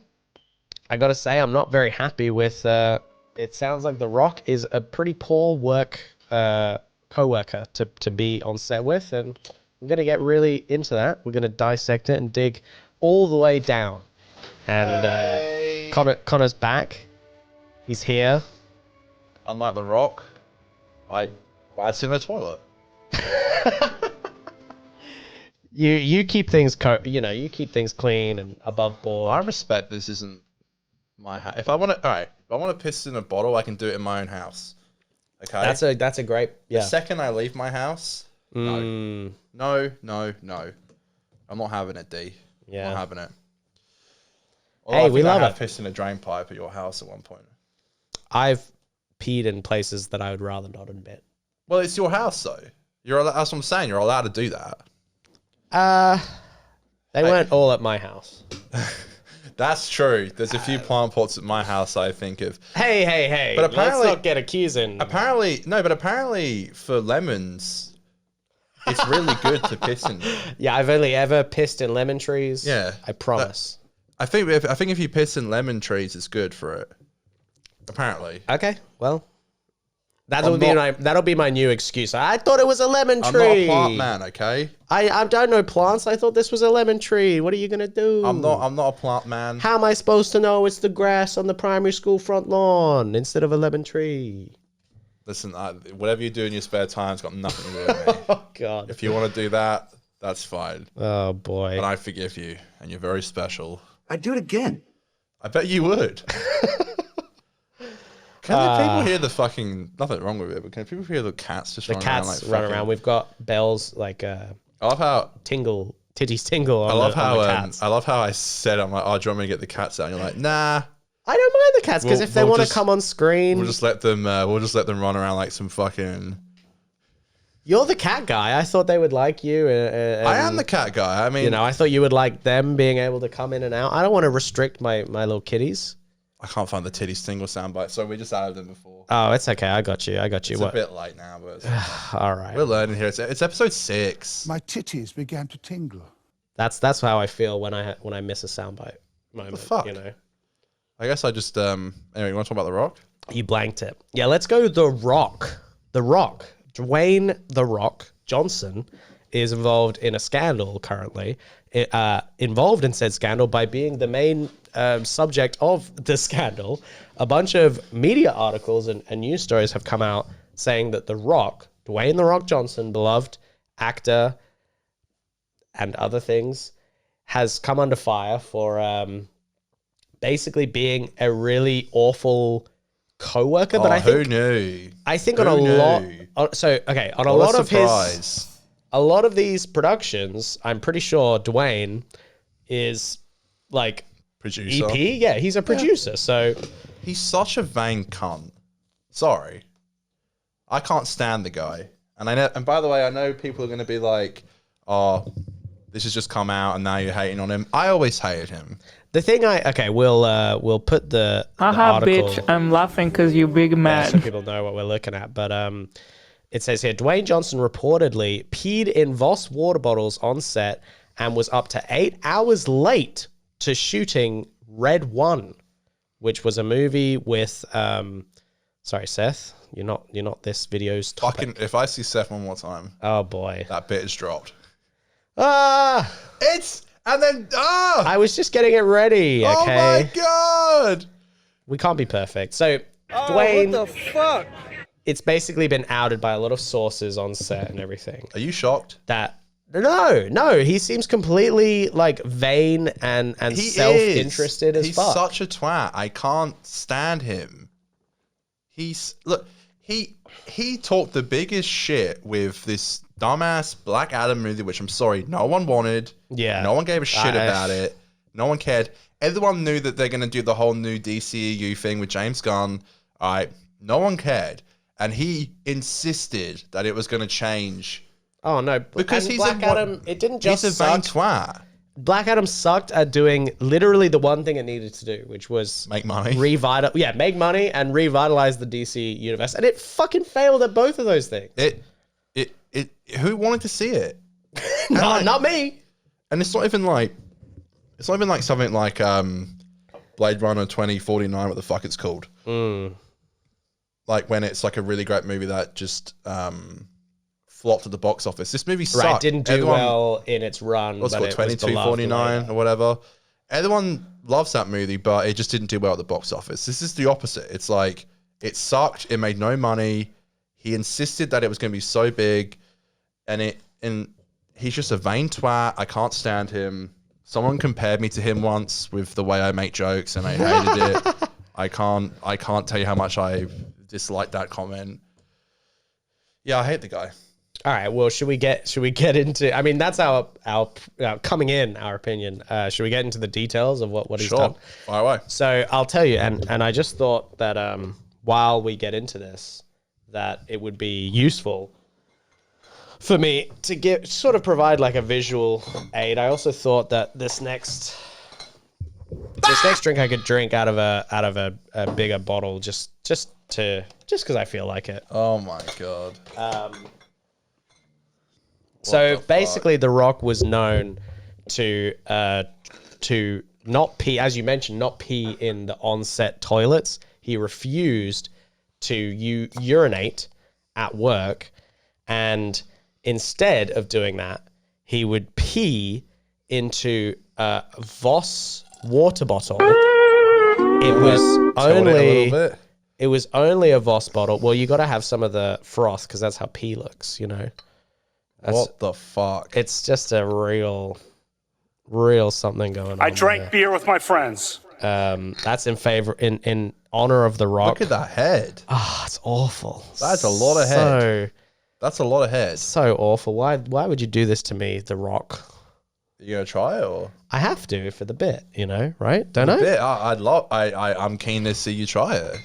I got to say, I'm not very happy with... it sounds like The Rock is a pretty poor co-worker to be on set with. And I'm going to get really into that. We're going to dissect it and dig all the way down. And Connor's back. He's here. Unlike The Rock, I'd in the toilet. You keep things you keep things clean and above board. I respect this isn't my house. If I want to piss in a bottle, I can do it in my own house. Okay. That's a great The second I leave my house, no. I'm not having it, D. Yeah. I'm not having it. Hey, we love I it. have pissed in a drain pipe at your house at one point. I've peed in places that I would rather not admit. Well, it's your house though. That's what I'm saying. You're allowed to do that. They weren't all at my house. That's true. There's a few plant pots at my house I think of. Hey. But apparently, let's not get accusing. Apparently for lemons, it's really good to piss in them. Yeah, I've only ever pissed in lemon trees. Yeah. I promise. I think if you piss in lemon trees, it's good for it. Apparently. Okay, well, that'll be my new excuse. I thought it was a lemon I'm tree. not a plant man, okay? I don't know plants. I thought this was a lemon tree. What are you gonna do? I'm not a plant man. How am I supposed to know it's the grass on the primary school front lawn instead of a lemon tree? Listen, whatever you do in your spare time, it's got nothing to do with me. Oh God. If you want to do that, that's fine. Oh boy. But I forgive you, and you're very special. I'd do it again. I bet you would. Can people hear the fucking... Nothing wrong with it, but can people hear the cats just The running around? cats Like run fucking... around. We've got bells like I love how... titties tingle on I love the cats. I love how I said, I'm like, oh, do you want me to get the cats out? And you're like, nah. I don't mind the cats because if they we'll want to just- come on screen, We'll just let them run around like some fucking... you're the cat guy. I thought they would like you. I am the cat guy. I mean... I thought you would like them being able to come in and out. I don't want to restrict my little kitties. I can't find the titty single soundbite, so we just added them before. Oh, it's okay. I got you. It's a bit late now, but it's all right. We're learning here. It's episode 6. My titties began to tingle. That's how I feel when I miss a soundbite moment. fuck? You know. I guess I just anyway. You want to talk about The Rock? You blanked it. Yeah, let's go The Rock. The Rock. Dwayne The Rock Johnson is involved in a scandal currently. Involved in said scandal by being the main subject of the scandal. A bunch of media articles and news stories have come out saying that The Rock, Dwayne The Rock Johnson, beloved actor and other things, has come under fire for basically being a really awful co-worker. But I think, who knew? I think Who on a knew? lot. On a What lot a of surprise. his, a lot of these productions, I'm pretty sure Dwayne is like Producer. EP. Yeah, he's a producer. So He's such a vain cunt. Sorry. I can't stand the guy. And I know, and by the way, I know people are going to be like, oh, this has just come out and now you're hating on him. I always hated him. the thing we'll put the article. bitch, I'm laughing because you big mad. So people know what we're looking at. But it says here, Dwayne Johnson reportedly peed in Voss water bottles on set and was up to 8 hours late to shooting Red One, which was a movie with sorry, Seth, you're not this video's topic. Fucking, if I see Seth one more time, oh boy, that bit is dropped. I was just getting it ready. Okay. Oh my god, we can't be perfect. So Dwayne, What the fuck? it's basically been outed by a lot of sources on set and everything. Are you shocked? That no, he seems completely like vain and self-interested as He's fuck. such a twat. I can't stand him. He talked the biggest shit with this dumbass Black Adam movie, which I'm sorry, no one wanted. Yeah. No one gave a shit about it. No one cared. Everyone knew that they're going to do the whole new DCEU thing with James Gunn. All right. No one cared. And he insisted that it was going to change. Oh no, Because he's Black Adam. It didn't just he's a vain suck. twat. Black Adam sucked at doing literally the one thing it needed to do, which was Make money. make money and revitalize the DC universe, and it fucking failed at both of those things. Who wanted to see it? Not me. And it's not even like something like Blade Runner 2049, what the fuck it's called. Like when it's like a really great movie that just flopped at the box office. This movie sucked. Right, didn't do well in its run. What's it called, but it was 2249 or whatever. Everyone loves that movie, but it just didn't do well at the box office. This is the opposite. It's like it sucked. It made no money. He insisted that it was going to be so big, and he's just a vain twat. I can't stand him. Someone compared me to him once with the way I make jokes, and I hated it. I can't tell you how much I disliked that comment. Yeah, I hate the guy. All right. Well, should we get into? I mean, that's our coming in our opinion. Should we get into the details of what he's done? Fire away. So I'll tell you, and I just thought that while we get into this, that it would be useful for me to provide like a visual aid. I also thought that this next drink I could drink out of a bigger bottle just because I feel like it. Oh my god. So basically, The Rock was known to not pee, as you mentioned, not pee in the on-set toilets. He refused to urinate at work, and instead of doing that, he would pee into a Voss water bottle. It was only a Voss bottle. Well, you got to have some of the froth because that's how pee looks, you know. What the fuck? It's just a real something going on. I drank beer with my friends. That's in honor of The Rock. Look at that head. It's awful. That's a lot of head. That's a lot of head. So awful. Why would you do this to me, The Rock? You gonna try it or? I have to for the bit, you know, right? Don't I? Bit. I'm keen to see you try it.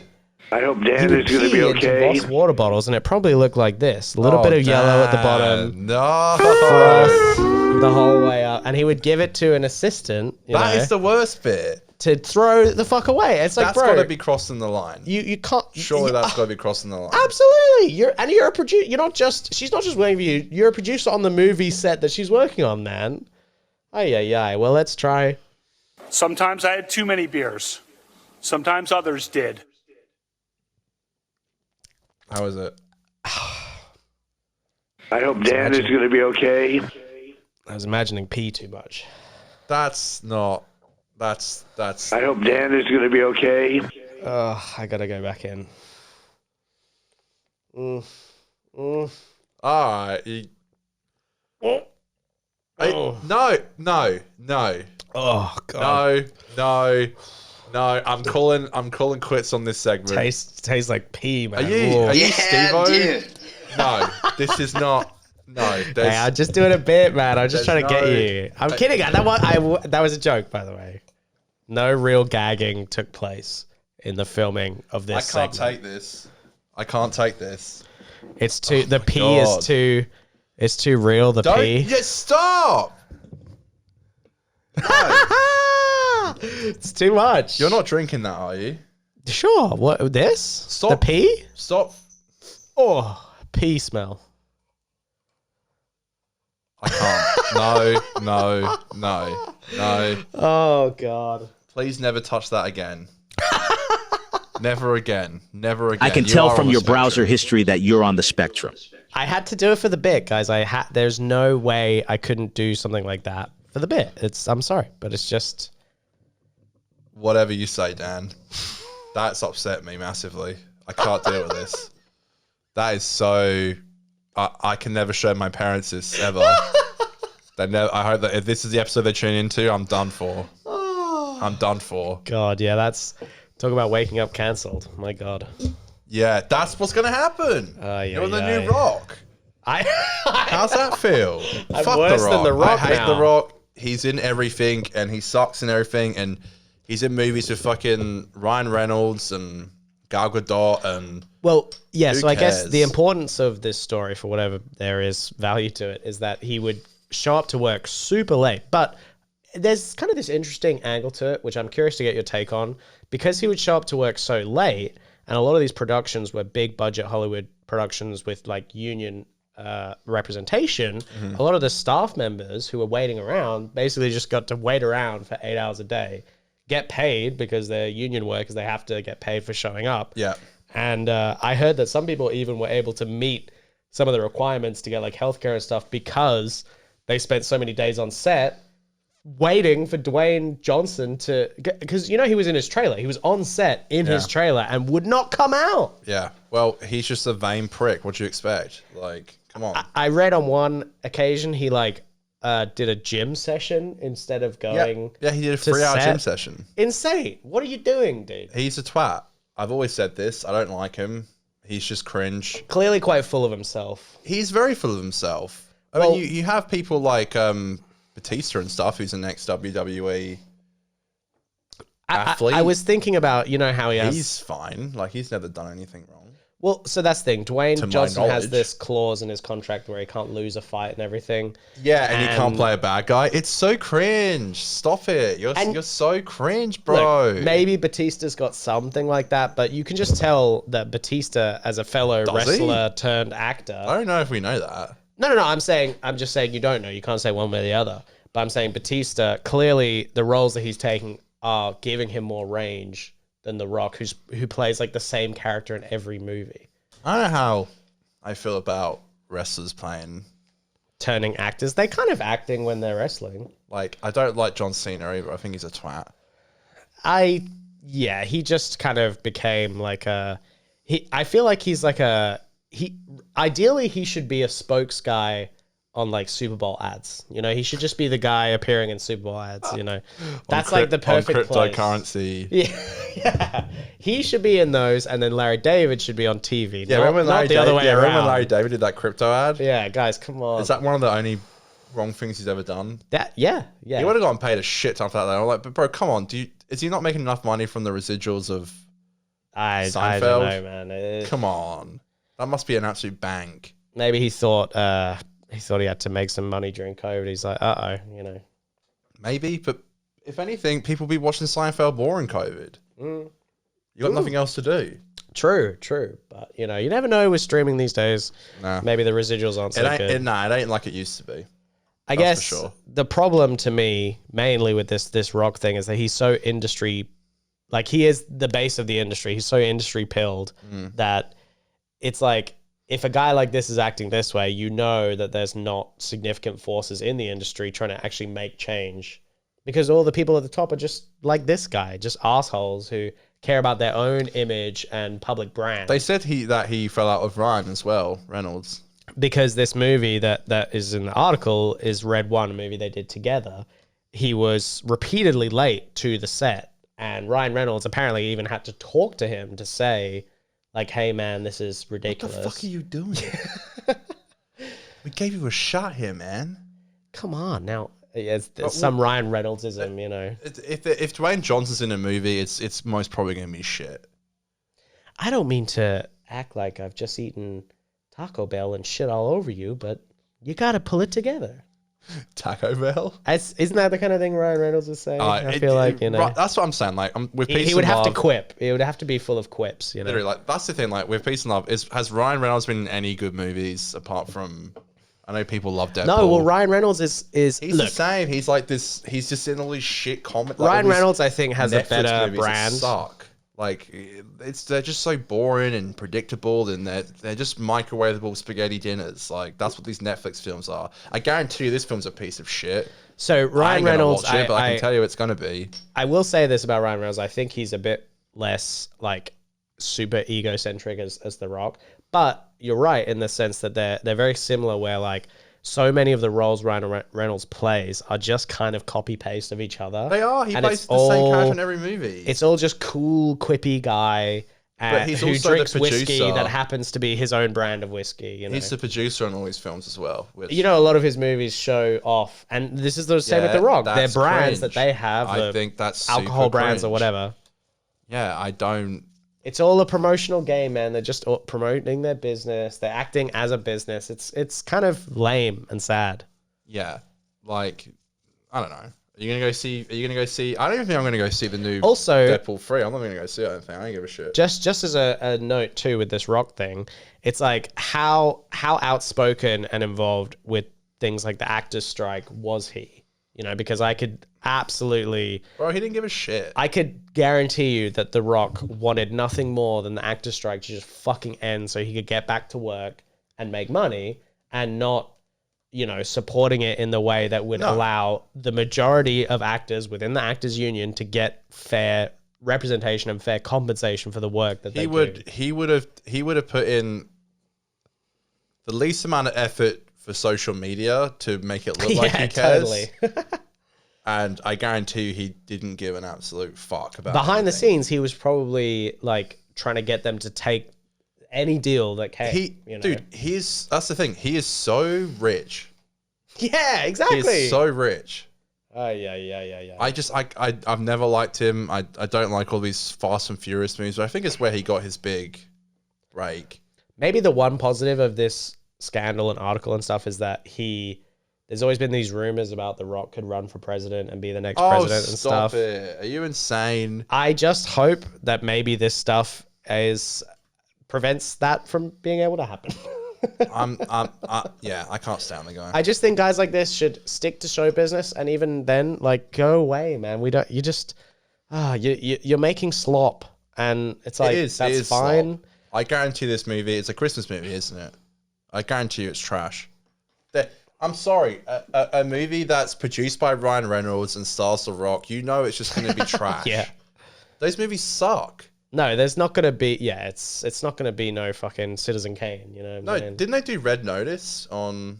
I hope Dan is going to be okay. Voss water bottles, and it probably looked like this. A little bit of yellow at the bottom. No. Froth the whole way up. And he would give it to an assistant. That is the worst bit. To throw the fuck away. It's like, that's bro. got to be crossing the line. You can't. Surely that's got to be crossing the line. Absolutely. You're a producer. She's not just working for you. You're a producer on the movie set that she's working on, man. Ay. Well, let's try. Sometimes I had too many beers. Sometimes others did. How is it? I hope Dan is going to be okay. I was imagining pee too much. That's not. That's. I hope Dan is going to be okay. I gotta go back in. All right. No. Oh god. No. I'm calling quits on this segment. Tastes like pee, man. Are you Yeah, Steve-O? dude. No, this is not. No, Hey, I'm just doing a bit, man. I'm just trying to get no- you. I'm kidding. That was a joke, by the way. No real gagging took place in the filming of I this can't segment. take this. I can't take this. It's too. The pee God. is too. It's too real. The Don't. pee. Yeah, stop. It's too much. You're not drinking that, are you? Sure. What? This? Stop. The pee? Stop. Oh, pee smell. I can't. No. Oh god. Please never touch that again. Never again. I can tell from your browser history that you're on the spectrum. I had to do it for the bit, guys. There's no way I couldn't do something like that for the bit. I'm sorry, but it's just Whatever you say, Dan. That's upset me massively. I can't deal with this. That is so. I can never show my parents this ever. I hope that if this is the episode they tune into, I'm done for. I'm done for. God, yeah, that's talk about waking up cancelled. My God. Yeah, that's what's gonna happen. You're the new Rock. How's that feel? I'm Fuck worse the than The Rock I hate now. The Rock. He's in everything and he sucks in everything and he's in movies with fucking Ryan Reynolds and Gal Gadot and Well, yeah, Who so I guess cares? the importance of this story, for whatever there is value to it, is that he would show up to work super late. But there's kind of this interesting angle to it, which I'm curious to get your take on. Because he would show up to work so late, and a lot of these productions were big budget Hollywood productions with like union representation, a lot of the staff members who were waiting around basically just got to wait around for 8 hours a day, get paid because they're union workers, they have to get paid for showing up. yeah. And I heard that some people even were able to meet some of the requirements to get like healthcare and stuff because they spent so many days on set waiting for Dwayne Johnson to get, because he was in his trailer. He was on set in his trailer and would not come out. Yeah. Well, he's just a vain prick. What do you expect? Like, come on. I read on one occasion he like did a gym session instead of going. Yeah, he did a to 3-hour set. gym session. Insane. What are you doing, dude? He's a twat. I've always said this. I don't like him. He's just cringe. Clearly quite full of himself. He's very full of himself. I Well- mean, you have people like Batista and stuff, who's an ex-WWE athlete. I was thinking about, how he has... He's fine. Like, he's never done anything wrong. Well, so that's the thing. Dwayne To my Johnson has knowledge. this clause in his contract where he can't lose a fight and everything. Yeah, and he can't And- play a bad guy. It's so cringe. Stop it. You're so cringe, bro. Look, maybe Batista's got something like that, but you can just tell that Batista, as a fellow Does he? wrestler turned actor... I don't know if we know that. No. I'm just saying you don't know. You can't say one way or the other. But I'm saying Batista, clearly the roles that he's taking are giving him more range than The Rock, who plays like the same character in every movie. I don't know how I feel about wrestlers playing. Turning actors. They're kind of acting when they're wrestling. Like, I don't like John Cena either. I think he's a twat. He just kind of became like I feel like he's like ideally he should be a spokes guy on like Super Bowl ads. He should just be the guy appearing in Super Bowl ads, That's like the perfect place. cryptocurrency. Yeah. He should be in those, and then Larry David should be on TV. Yeah, not, remember not the other way remember when around. Larry David did that crypto ad? Yeah, guys, come on. Is that one of the only wrong things he's ever done? Yeah. He would have gotten paid a shit ton for that. I'm like, but bro, come on. Is he not making enough money from the residuals of I Seinfeld? don't know, man. Come on. That must be an absolute bank. Maybe he thought he had to make some money during COVID. He's like, Maybe, but if anything, people be watching Seinfeld more in COVID. You got nothing else to do. True. But, you never know with streaming these days. Nah. Maybe the residuals aren't so good. It ain't like it used to be. I That's guess for sure. the problem to me, mainly with this Rock thing, is that he's so industry... Like, he is the base of the industry. He's so industry-pilled that it's like, if a guy like this is acting this way, you know that there's not significant forces in the industry trying to actually make change, because all the people at the top are just like this guy, just assholes who care about their own image and public brand. They said that he fell out with Ryan as well, Reynolds. Because this movie that is in the article is Red One, a movie they did together. He was repeatedly late to the set, and Ryan Reynolds apparently even had to talk to him to say, like, hey man, this is ridiculous. What the fuck are you doing? We gave you a shot here, man. Come on now. It's some Ryan Reynoldsism, you know. If Dwayne Johnson's in a movie, it's most probably gonna be shit. I don't mean to act like I've just eaten Taco Bell and shit all over you, but you gotta pull it together. Taco Bell? Isn't that the kind of thing Ryan Reynolds would say? I feel like, you know. Right, that's what I'm saying. Like, with Peace he would and have Love, to quip. It would have to be full of quips, you know. Literally, like, that's the thing. Like, with Peace and Love, has Ryan Reynolds been in any good movies apart from? I know people love Deadpool. No, well, Ryan Reynolds is he's look, the same. He's like this. He's just in all these shit comments. Ryan Reynolds, I think, has Netflix a better movies brand. that suck. Like, they're just so boring and predictable, and they're just microwavable spaghetti dinners. Like, that's what these Netflix films are. I guarantee you, this film's a piece of shit. So Ryan Reynolds, watch it, but I can tell you it's gonna be. I will say this about Ryan Reynolds: I think he's a bit less like super egocentric as The Rock. But you're right in the sense that they're very similar. Where like so many of the roles Ryan Reynolds plays are just kind of copy paste of each other. They are. He plays the same character in every movie. It's all just cool, quippy guy. But he's who also drinks the whiskey producer. that happens to be his own brand of whiskey. You know? He's the producer on all his films as well. Which, you know, a lot of his movies show off, and this is the same with The Rock. Their that's brands cringe. that they have, I think that's alcohol super brands or cringe. whatever. Yeah, I don't. It's all a promotional game, man. They're just promoting their business. They're acting as a business. It's kind of lame and sad. Yeah, like, I don't know. Are you gonna go see? I don't even think I'm gonna go see the new Also, Deadpool 3. I'm not gonna go see it. I don't think. I don't give a shit. Just as a note too with this Rock thing, it's like how outspoken and involved with things like the actors' strike was he? You know, because I could absolutely, Bro, he didn't give a shit. I could guarantee you that The Rock wanted nothing more than the actors' strike to just fucking end so he could get back to work and make money, and not, you know, supporting it in the way that would allow the majority of actors within the actors union to get fair representation and fair compensation for the work that they do. He would have put in the least amount of effort for social media to make it look like he cares. Totally. And I guarantee you he didn't give an absolute fuck about Behind the anything. scenes, he was probably like trying to get them to take any deal that came. Dude, that's the thing. He is so rich. Yeah, exactly. He is so rich. Yeah. I've never liked him. I don't like all these Fast and Furious movies, but I think it's where he got his big break. Maybe the one positive of this scandal and article and stuff is that there's always been these rumors about The Rock could run for president and be the next president and stuff. It. Are you insane? I just hope that maybe this stuff prevents that from being able to happen. Yeah, I can't stand the guy. I just think guys like this should stick to show business, and even then, like, go away, man. You're making slop, and it's like, that's fine. Slop. I guarantee this movie, it's a Christmas movie, isn't it? I guarantee you it's trash. I'm sorry, a movie that's produced by Ryan Reynolds and stars The Rock, you know it's just going to be trash. Yeah. Those movies suck. No, there's not going to be, it's not going to be no fucking Citizen Kane, you know? No, man. didn't they do Red Notice on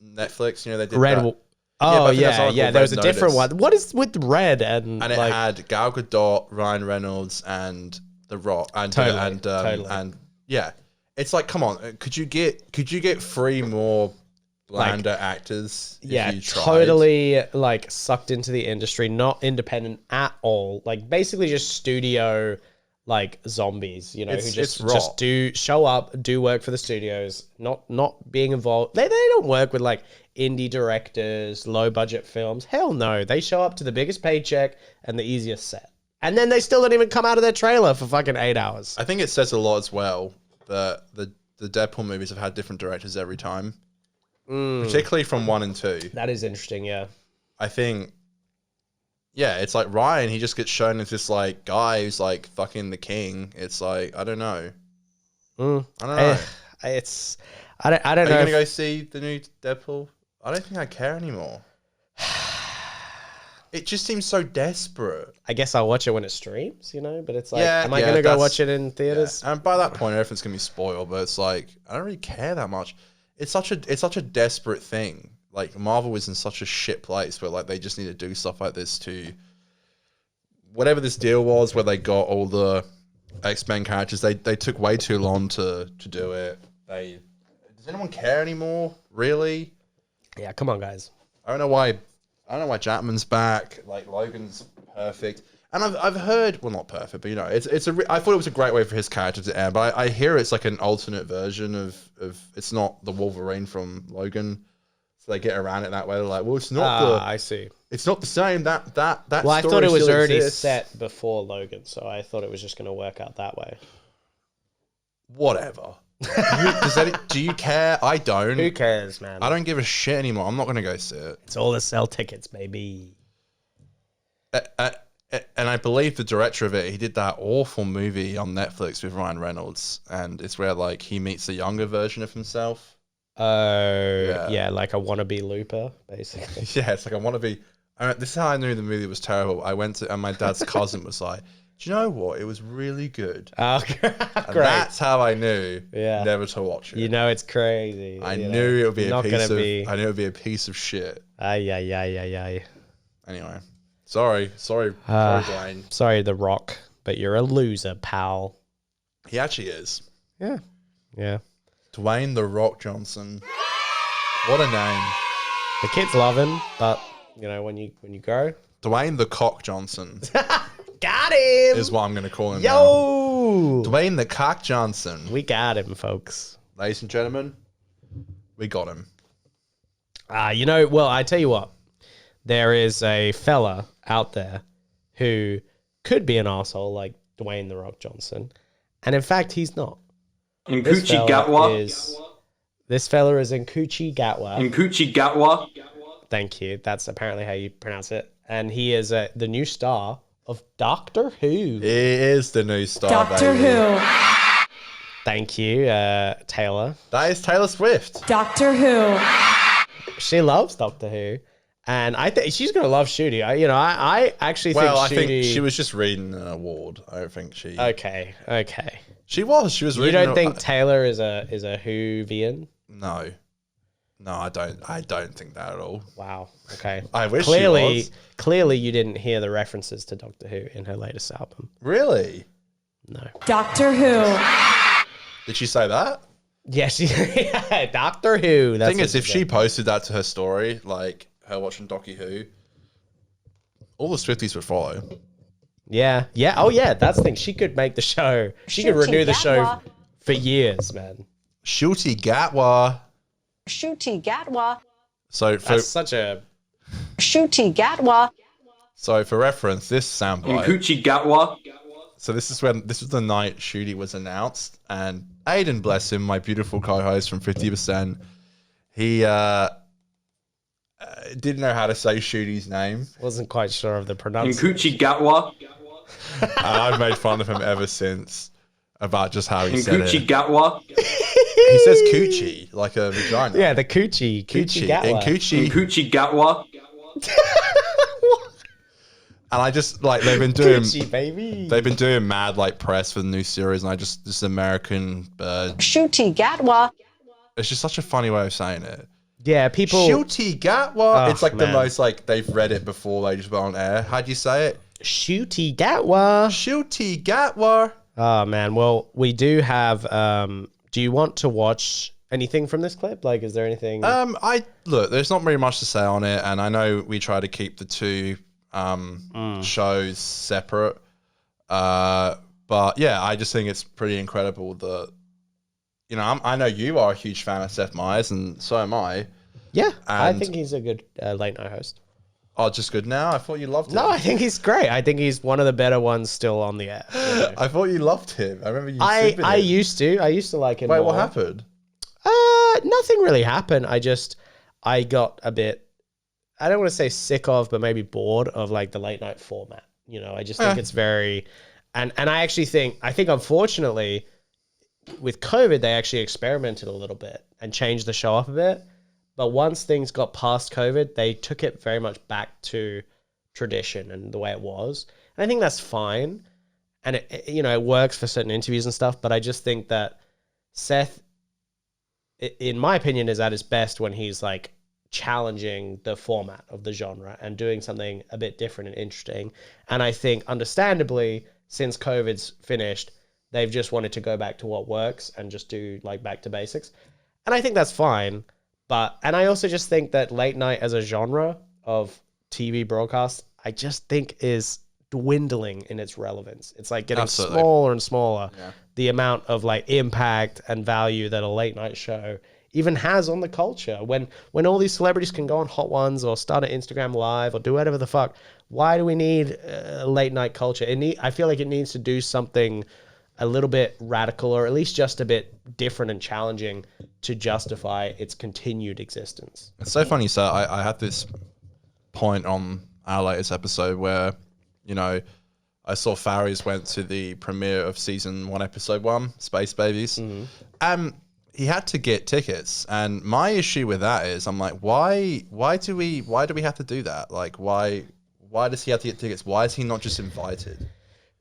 Netflix? You know, they did Red. that. Oh, yeah. there was a different one. What is with Red and it had Gal Gadot, Ryan Reynolds, and The Rock, and Totally. and yeah, it's like, come on, could you get 3 more blander actors? If you tried? Totally like sucked into the industry, not independent at all. Like basically just studio like zombies, you know, who just show up, do work for the studios, not being involved. They don't work with like indie directors, low budget films. Hell no. They show up to the biggest paycheck and the easiest set. And then they still don't even come out of their trailer for fucking 8 hours. I think it says a lot as well that the Deadpool movies have had different directors every time. Particularly from 1 and 2. That is interesting, yeah. I think, yeah, it's like Ryan, he just gets shown as this like guy who's like fucking the king. It's like, I don't know. I don't know. I don't Are know. you gonna go see the new Deadpool? I don't think I care anymore. It just seems so desperate. I guess I'll watch it when it streams, but it's like, Yeah, am I yeah, going to go that's- watch it in theaters? Yeah. And by that point, everything's gonna be spoiled. But it's like I don't really care that much. It's such a desperate thing. Like Marvel is in such a shit place where like they just need to do stuff like this to whatever this deal was where they got all the X-Men characters. They took way too long to do it. Does anyone care anymore? Really? Yeah, come on, guys. I don't know why Jackman's back. Like Logan's perfect, and I've heard, well, not perfect, but I thought it was a great way for his character to end. But I hear it's like an alternate version of it's not the Wolverine from Logan, so they get around it that way. They're like, well, it's not I see. It's not the same. That Well, I thought story it was still already exists. set before Logan, so I thought it was just going to work out that way. Whatever. Do you care? I don't. Who cares, man? I don't give a shit anymore. I'm not gonna go see it. It's all to sell tickets, baby. And I believe the director of it, he did that awful movie on Netflix with Ryan Reynolds, and it's where like he meets a younger version of himself. Oh, yeah, like a wannabe Looper, basically. Yeah, it's like I want to be. This is how I knew the movie was terrible. I went to, and my dad's cousin was like, "Do you know what? It was really good." Oh, and that's how I knew never to watch it. It's crazy. I knew it would be Not a gonna piece of. be... I knew it would be a piece of shit. Ay. Anyway, sorry, Dwayne. Sorry, The Rock, but you're a loser, pal. He actually is. Yeah. Dwayne the Rock Johnson. What a name. The kids love him, but when you grow, Dwayne the Cock Johnson got him. is what I'm going to call him. Yo, now. Dwayne the Cock Johnson. We got him, folks. Ladies and gentlemen, we got him. Well, I tell you what, there is a fella out there who could be an asshole like Dwayne the Rock Johnson, and in fact, he's not. Nkuchi Gatwa. This fella is Nkuchi Gatwa. Nkuchi Gatwa. Thank you. That's apparently how you pronounce it. And he is the new star of Doctor Who. He is the new star. Doctor Who. Thank you, Taylor. That is Taylor Swift. Doctor Who. She loves Doctor Who. And I think she's going to love Shooty. I actually think Shooty... Well, I think she was just reading an award. I don't think she... Okay. She was reading... You don't think Taylor is a Whovian? No, I don't think that at all. Wow. Okay. I wish she was. Clearly, you didn't hear the references to Doctor Who in her latest album. Really? No. Doctor Who. Did she say that? Yes. Doctor Who. The thing is, if she posted that to her story, like her watching Docky Who, all the Swifties would follow. Yeah. Oh, yeah. That's the thing. She could make the show. She could renew the show for years, man. Shooty Gatwa. Shooty Gatwa. So that's such a... Shooty Gatwa. So for reference, this soundbite... Nkuchi Gatwa. So this was the night Shooty was announced, and Aiden, bless him, my beautiful co-host from 50%, he didn't know how to say Shooty's name. Wasn't quite sure of the pronunciation. Nkuchi Gatwa. And I've made fun of him ever since about just how he said it. Nkuchi Gatwa. He says coochie, like a vagina. Yeah, the coochie. Coochie Gatwa. Nkuchi Gatwa. And I just like they've been doing Coochie, baby. They've been doing mad like press for the new series, and I just this American bird. Shooty Gatwa. It's just such a funny way of saying it. Yeah, people. Shooty Gatwa. Oh, it's like the man. most like they've read it before they just went on air. How'd you say it? Shooty Gatwa. Shooty Gatwa. Oh man, well we do have. Do you want to watch anything from this clip? Like, is there anything? There's not very much to say on it, and I know we try to keep the two shows separate. But yeah, I just think it's pretty incredible that I know you are a huge fan of Seth Meyers, and so am I. Yeah, I think he's a good late night host. Oh, just good now? I thought you loved him. No, I think he's great. I think he's one of the better ones still on the air. I thought you loved him. I remember you. I used to like him. Wait, more. what happened? Nothing really happened. I got a bit. I don't want to say sick of, but maybe bored of like the late night format. I just think it's very, and I actually think unfortunately, with COVID, they actually experimented a little bit and changed the show up a bit. But once things got past COVID, they took it very much back to tradition and the way it was. And I think that's fine. And it works for certain interviews and stuff. But I just think that Seth, in my opinion, is at his best when he's like challenging the format of the genre and doing something a bit different and interesting. And I think, understandably, since COVID's finished, they've just wanted to go back to what works and just do like back to basics. And I think that's fine. And I also just think that late night as a genre of TV broadcast, I just think is dwindling in its relevance. It's like getting smaller and smaller. Yeah. The amount of like impact and value that a late night show even has on the culture. When all these celebrities can go on Hot Ones or start an Instagram Live or do whatever the fuck, why do we need a late night culture? I feel like it needs to do something a little bit radical, or at least just a bit different and challenging to justify its continued existence. It's so funny, sir. I had this point on our latest episode where, I saw Faris went to the premiere of season 1, episode 1, Space Babies. Mm-hmm. He had to get tickets, and my issue with that is, I'm like, why do we have to do that? Like, why does he have to get tickets? Why is he not just invited?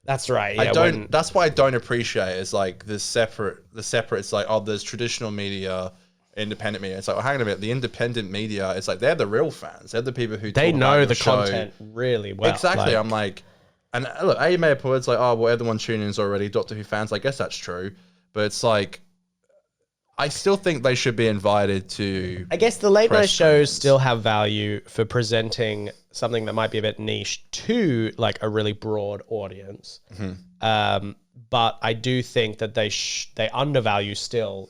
That's right. Yeah, that's why I don't appreciate is like the separate. It's like, oh, there's traditional media, independent media. It's like, well, hang on a minute. The independent media, it's like they're the real fans. They're the people who they know the show. Content really well. Exactly. I'm like, and look, you may have put it's like, oh, well, everyone tuning in is already Doctor Who fans. I guess that's true, but it's like, I still think they should be invited to. I guess the late night shows still have value for presenting something that might be a bit niche to like a really broad audience. Mm-hmm. But I do think that they undervalue still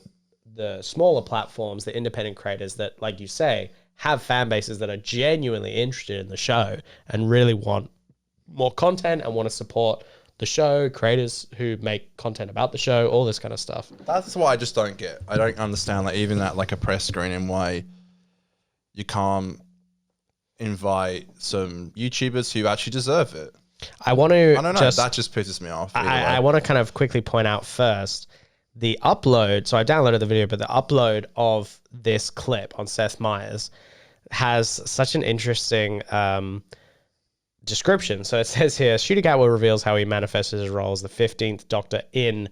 the smaller platforms, the independent creators that, like you say, have fan bases that are genuinely interested in the show and really want more content and want to support the show, creators who make content about the show, all this kind of stuff. That's what I just don't get. I don't understand, like, even at like a press screening, why you can't invite some YouTubers who actually deserve it. I want to. I don't know. That just pisses me off. I want to kind of quickly point out first the upload. So I downloaded the video, but the upload of this clip on Seth Meyers has such an interesting description. So it says here, Shooter Gatwa reveals how he manifests his role as the 15th Doctor in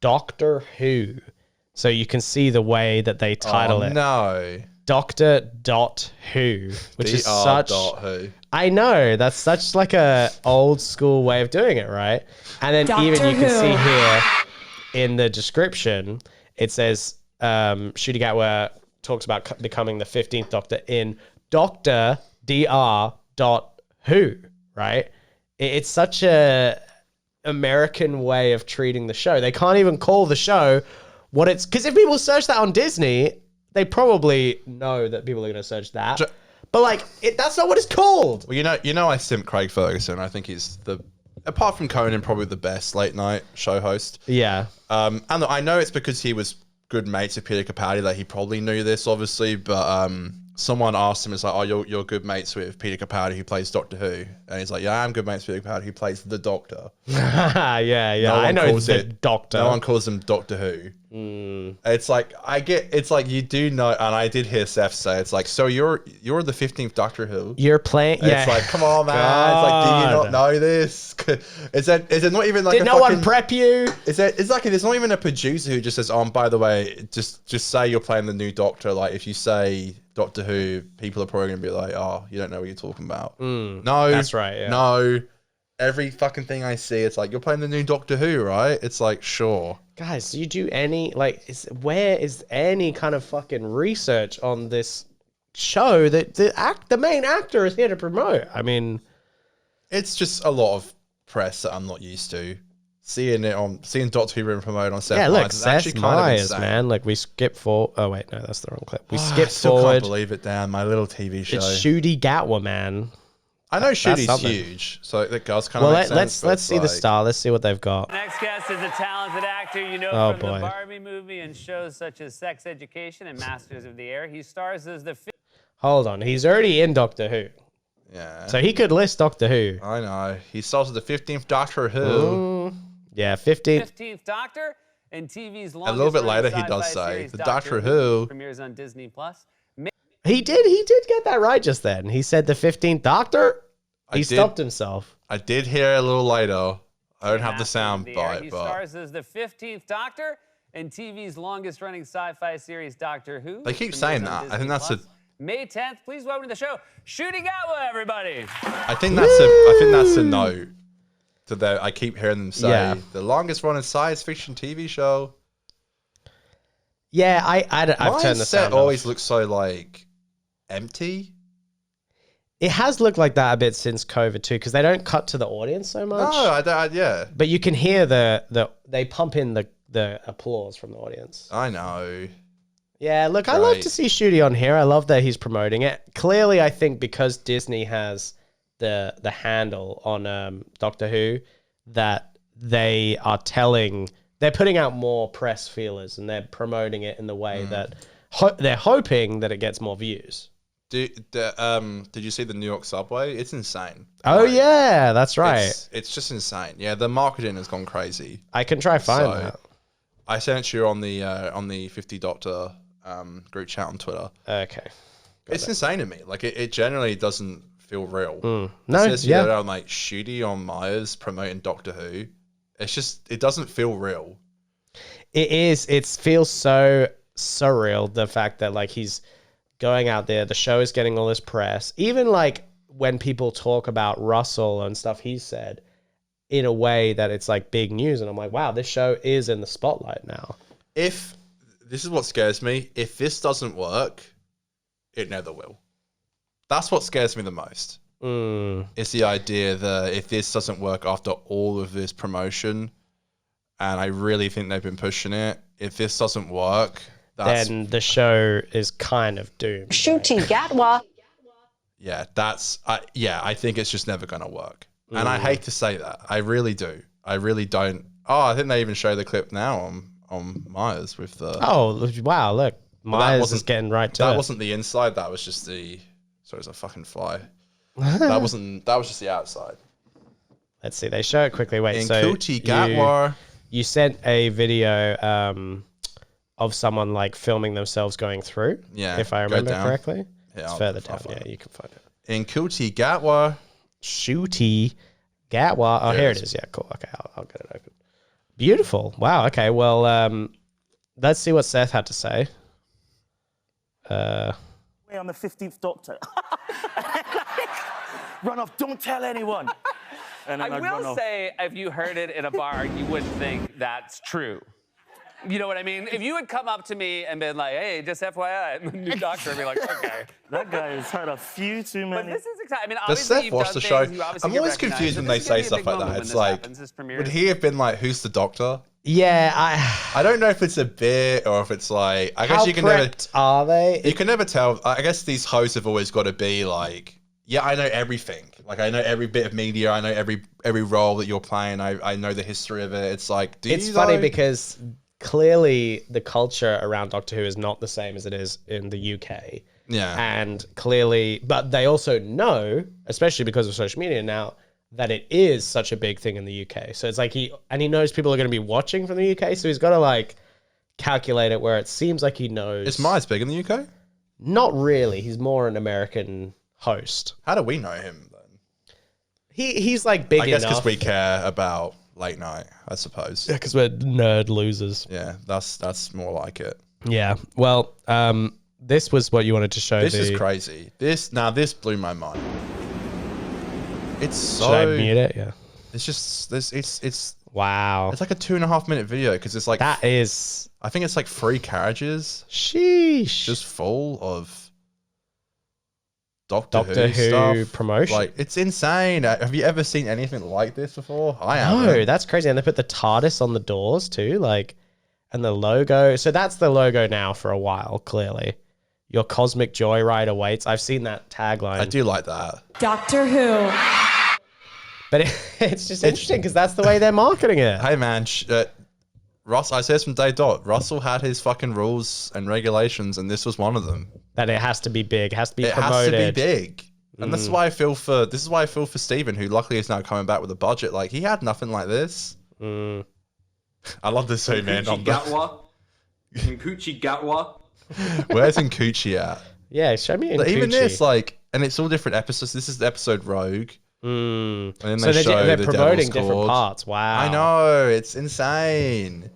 Doctor Who. So you can see the way that they title it. No. Doctor Who, which is such. Who. I know, that's such like a old school way of doing it, right? And then Doctor even you can Who. see here in the description, it says Shooter Gatwa talks about becoming the 15th Doctor in Doctor Who, right? It's such a American way of treating the show. They can't even call the show what it's, because if people search that on Disney, they probably know that people are going to search that. But like, that's not what it's called. Well, you know, I simp Craig Ferguson. I think he's apart from Conan, probably the best late night show host. Yeah. And I know it's because he was good mates with Peter Capaldi that he probably knew this, obviously. But someone asked him, it's like, oh, you're good mates with Peter Capaldi who plays Doctor Who, and he's like, yeah, I'm good mates with Peter Capaldi who plays the Doctor. yeah. I know the Doctor. No one calls him Doctor Who. It's like it's like you do know, and I did hear Seth say it's like, so you're the 15th Doctor Who. You're playing. Yeah. It's like, come on, man. God. It's like, do you not know this? Is it not even like? Did no one prep you? It's like there's not even a producer who just says, oh, by the way, just say you're playing the new Doctor. Like if you say Doctor Who, people are probably gonna be like, oh, you don't know what you're talking about. No, that's right. Yeah. No. Every fucking thing I see, it's like, you're playing the new Doctor Who, right? It's like, sure. Guys, do you do any, like, where is any kind of fucking research on this show that the main actor is here to promote? I mean, it's just a lot of press that I'm not used to. Seeing Doctor Who being promoted on Seth Meyers. Yeah, look, Seth Meyers, man. Like, we skip forward. Oh, wait, no, that's the wrong clip. We skip forward. I can't believe it, Dan. My little TV show. It's Shooty Gatwa, man. I know Shooty's huge, so the girls kind of make sense. Let's see the star. Let's see what they've got. Next guest is a talented actor you know from the Barbie movie and shows such as Sex Education and Masters of the Air. He stars as the... Hold on, he's already in Doctor Who. Yeah. So he could list Doctor Who. I know. He stars as the 15th Doctor Who. Yeah, 15th. 15th Doctor? and TV's A little bit later, he does say, the Doctor Who premieres on Disney Plus. He did get that right just then. He said the 15th Doctor. He stopped himself. I did hear a little later. I don't have the sound bite, He but stars as the 15th Doctor in TV's longest-running sci-fi series, Doctor Who. they keep saying that. I think that's a. May 10th. Please welcome to the show, Shooty Gatwa, everybody. I think that's a note to that. I keep hearing them say the longest-running science fiction TV show. Yeah, I've turned the sound off. Always looks so like empty. It has looked like that a bit since COVID too, because they don't cut to the audience so much. No, yeah. But you can hear they pump in the applause from the audience. I know. Yeah, look, I love to see Shooty on here. I love that he's promoting it. Clearly, I think because Disney has the handle on Doctor Who, that they're putting out more press feelers and they're promoting it in the way that they're hoping that it gets more views. Did you see the New York subway? It's insane. Oh, yeah, that's right. It's just insane. Yeah, the marketing has gone crazy. I can try find that. I sent you on the 50 Doctor group chat on Twitter. Okay. It's insane to me. Like, it generally doesn't feel real. No, it says here on like Shooty on Myers promoting Doctor Who. It's just, it doesn't feel real. It is. It feels so surreal, the fact that like he's going out there, the show is getting all this press. Even like when people talk about Russell and stuff he's said in a way that it's like big news. And I'm like, wow, this show is in the spotlight now. If this is what scares me, if this doesn't work, it never will. That's what scares me the most. It's the idea that if this doesn't work after all of this promotion, and I really think they've been pushing it, if this doesn't work, then the show is kind of doomed. Shooty Gatwa. Yeah, I think it's just never going to work. And I hate to say that. I really do. I really don't. Oh, I think they even show the clip now on Myers with the... Oh, wow, look. Myers is getting right to it. That wasn't the inside. That was just the... Sorry, it's a fucking fly. That was just the outside. Let's see. They show it quickly. Wait, Kuti Gatwa. You sent a video of someone like filming themselves going through. Yeah, if I remember correctly. Yeah, it's further down. Yeah, you can find it. In Kuti Gatwa. Shooty Gatwa. Oh, here it is. Yeah, cool. Okay, I'll get it open. Beautiful. Wow. Okay. Well, let's see what Seth had to say. On the 15th Doctor. Run off, don't tell anyone. And I will say, if you heard it in a bar, you wouldn't think that's true. You know what I mean? If you had come up to me and been like, hey, just FYI, I'm a new doctor, I'd be like, okay. That guy has had a few too many. But this is exciting. I mean, Does obviously Seth watch the show? I'm always confused when they say stuff like that. It's like, would he have been like, who's the doctor? Yeah, I don't know if it's a bit or if it's like, I guess you can never... are they? You can never tell. I guess these hosts have always got to be like, yeah, I know everything. Like, I know every bit of media. I know every role that you're playing. I know the history of it. It's like, it's funny because clearly the culture around Doctor Who is not the same as it is in the UK. Yeah. And clearly, but they also know, especially because of social media now, that it is such a big thing in the UK. So it's like he knows people are going to be watching from the UK. So he's got to like calculate it where it seems like he knows. Is Myers big in the UK? Not really. He's more an American host. How do we know him then? He's like big enough. I guess because we care about late night, I suppose. Yeah, because we're nerd losers. Yeah, that's more like it. Yeah. Well, this was what you wanted to show. This is crazy. This blew my mind. It's so... Should I mute it? Yeah. It's just... It's... Wow. It's like a 2.5 minute video because it's like... That is... I think it's like 3 carriages. Sheesh. Just full of Doctor Who stuff. promotion. Like, it's insane. Have you ever seen anything like this before? I haven't. No, that's crazy. And they put the TARDIS on the doors too, like, and the logo. So that's the logo now for a while, clearly. Your cosmic joyride awaits. I've seen that tagline. I do like that. Doctor Who. But it's just interesting because that's the way they're marketing it. Hey, man. Ross, I said from day dot, Russell had his fucking rules and regulations, and this was one of them. That it has to be big, has to be promoted. It has to be big. And this is why I feel for Stephen, who luckily is now coming back with a budget. Like, he had nothing like this. I love this so man. Gatwa. Coochie Gatwa. Where's Nkuchi at? Yeah, show me Nkuchi. Even this, like, and it's all different episodes. This is the episode Rogue. And then So they show they're the promoting Devil's different Cord. parts. Wow. I know, it's insane.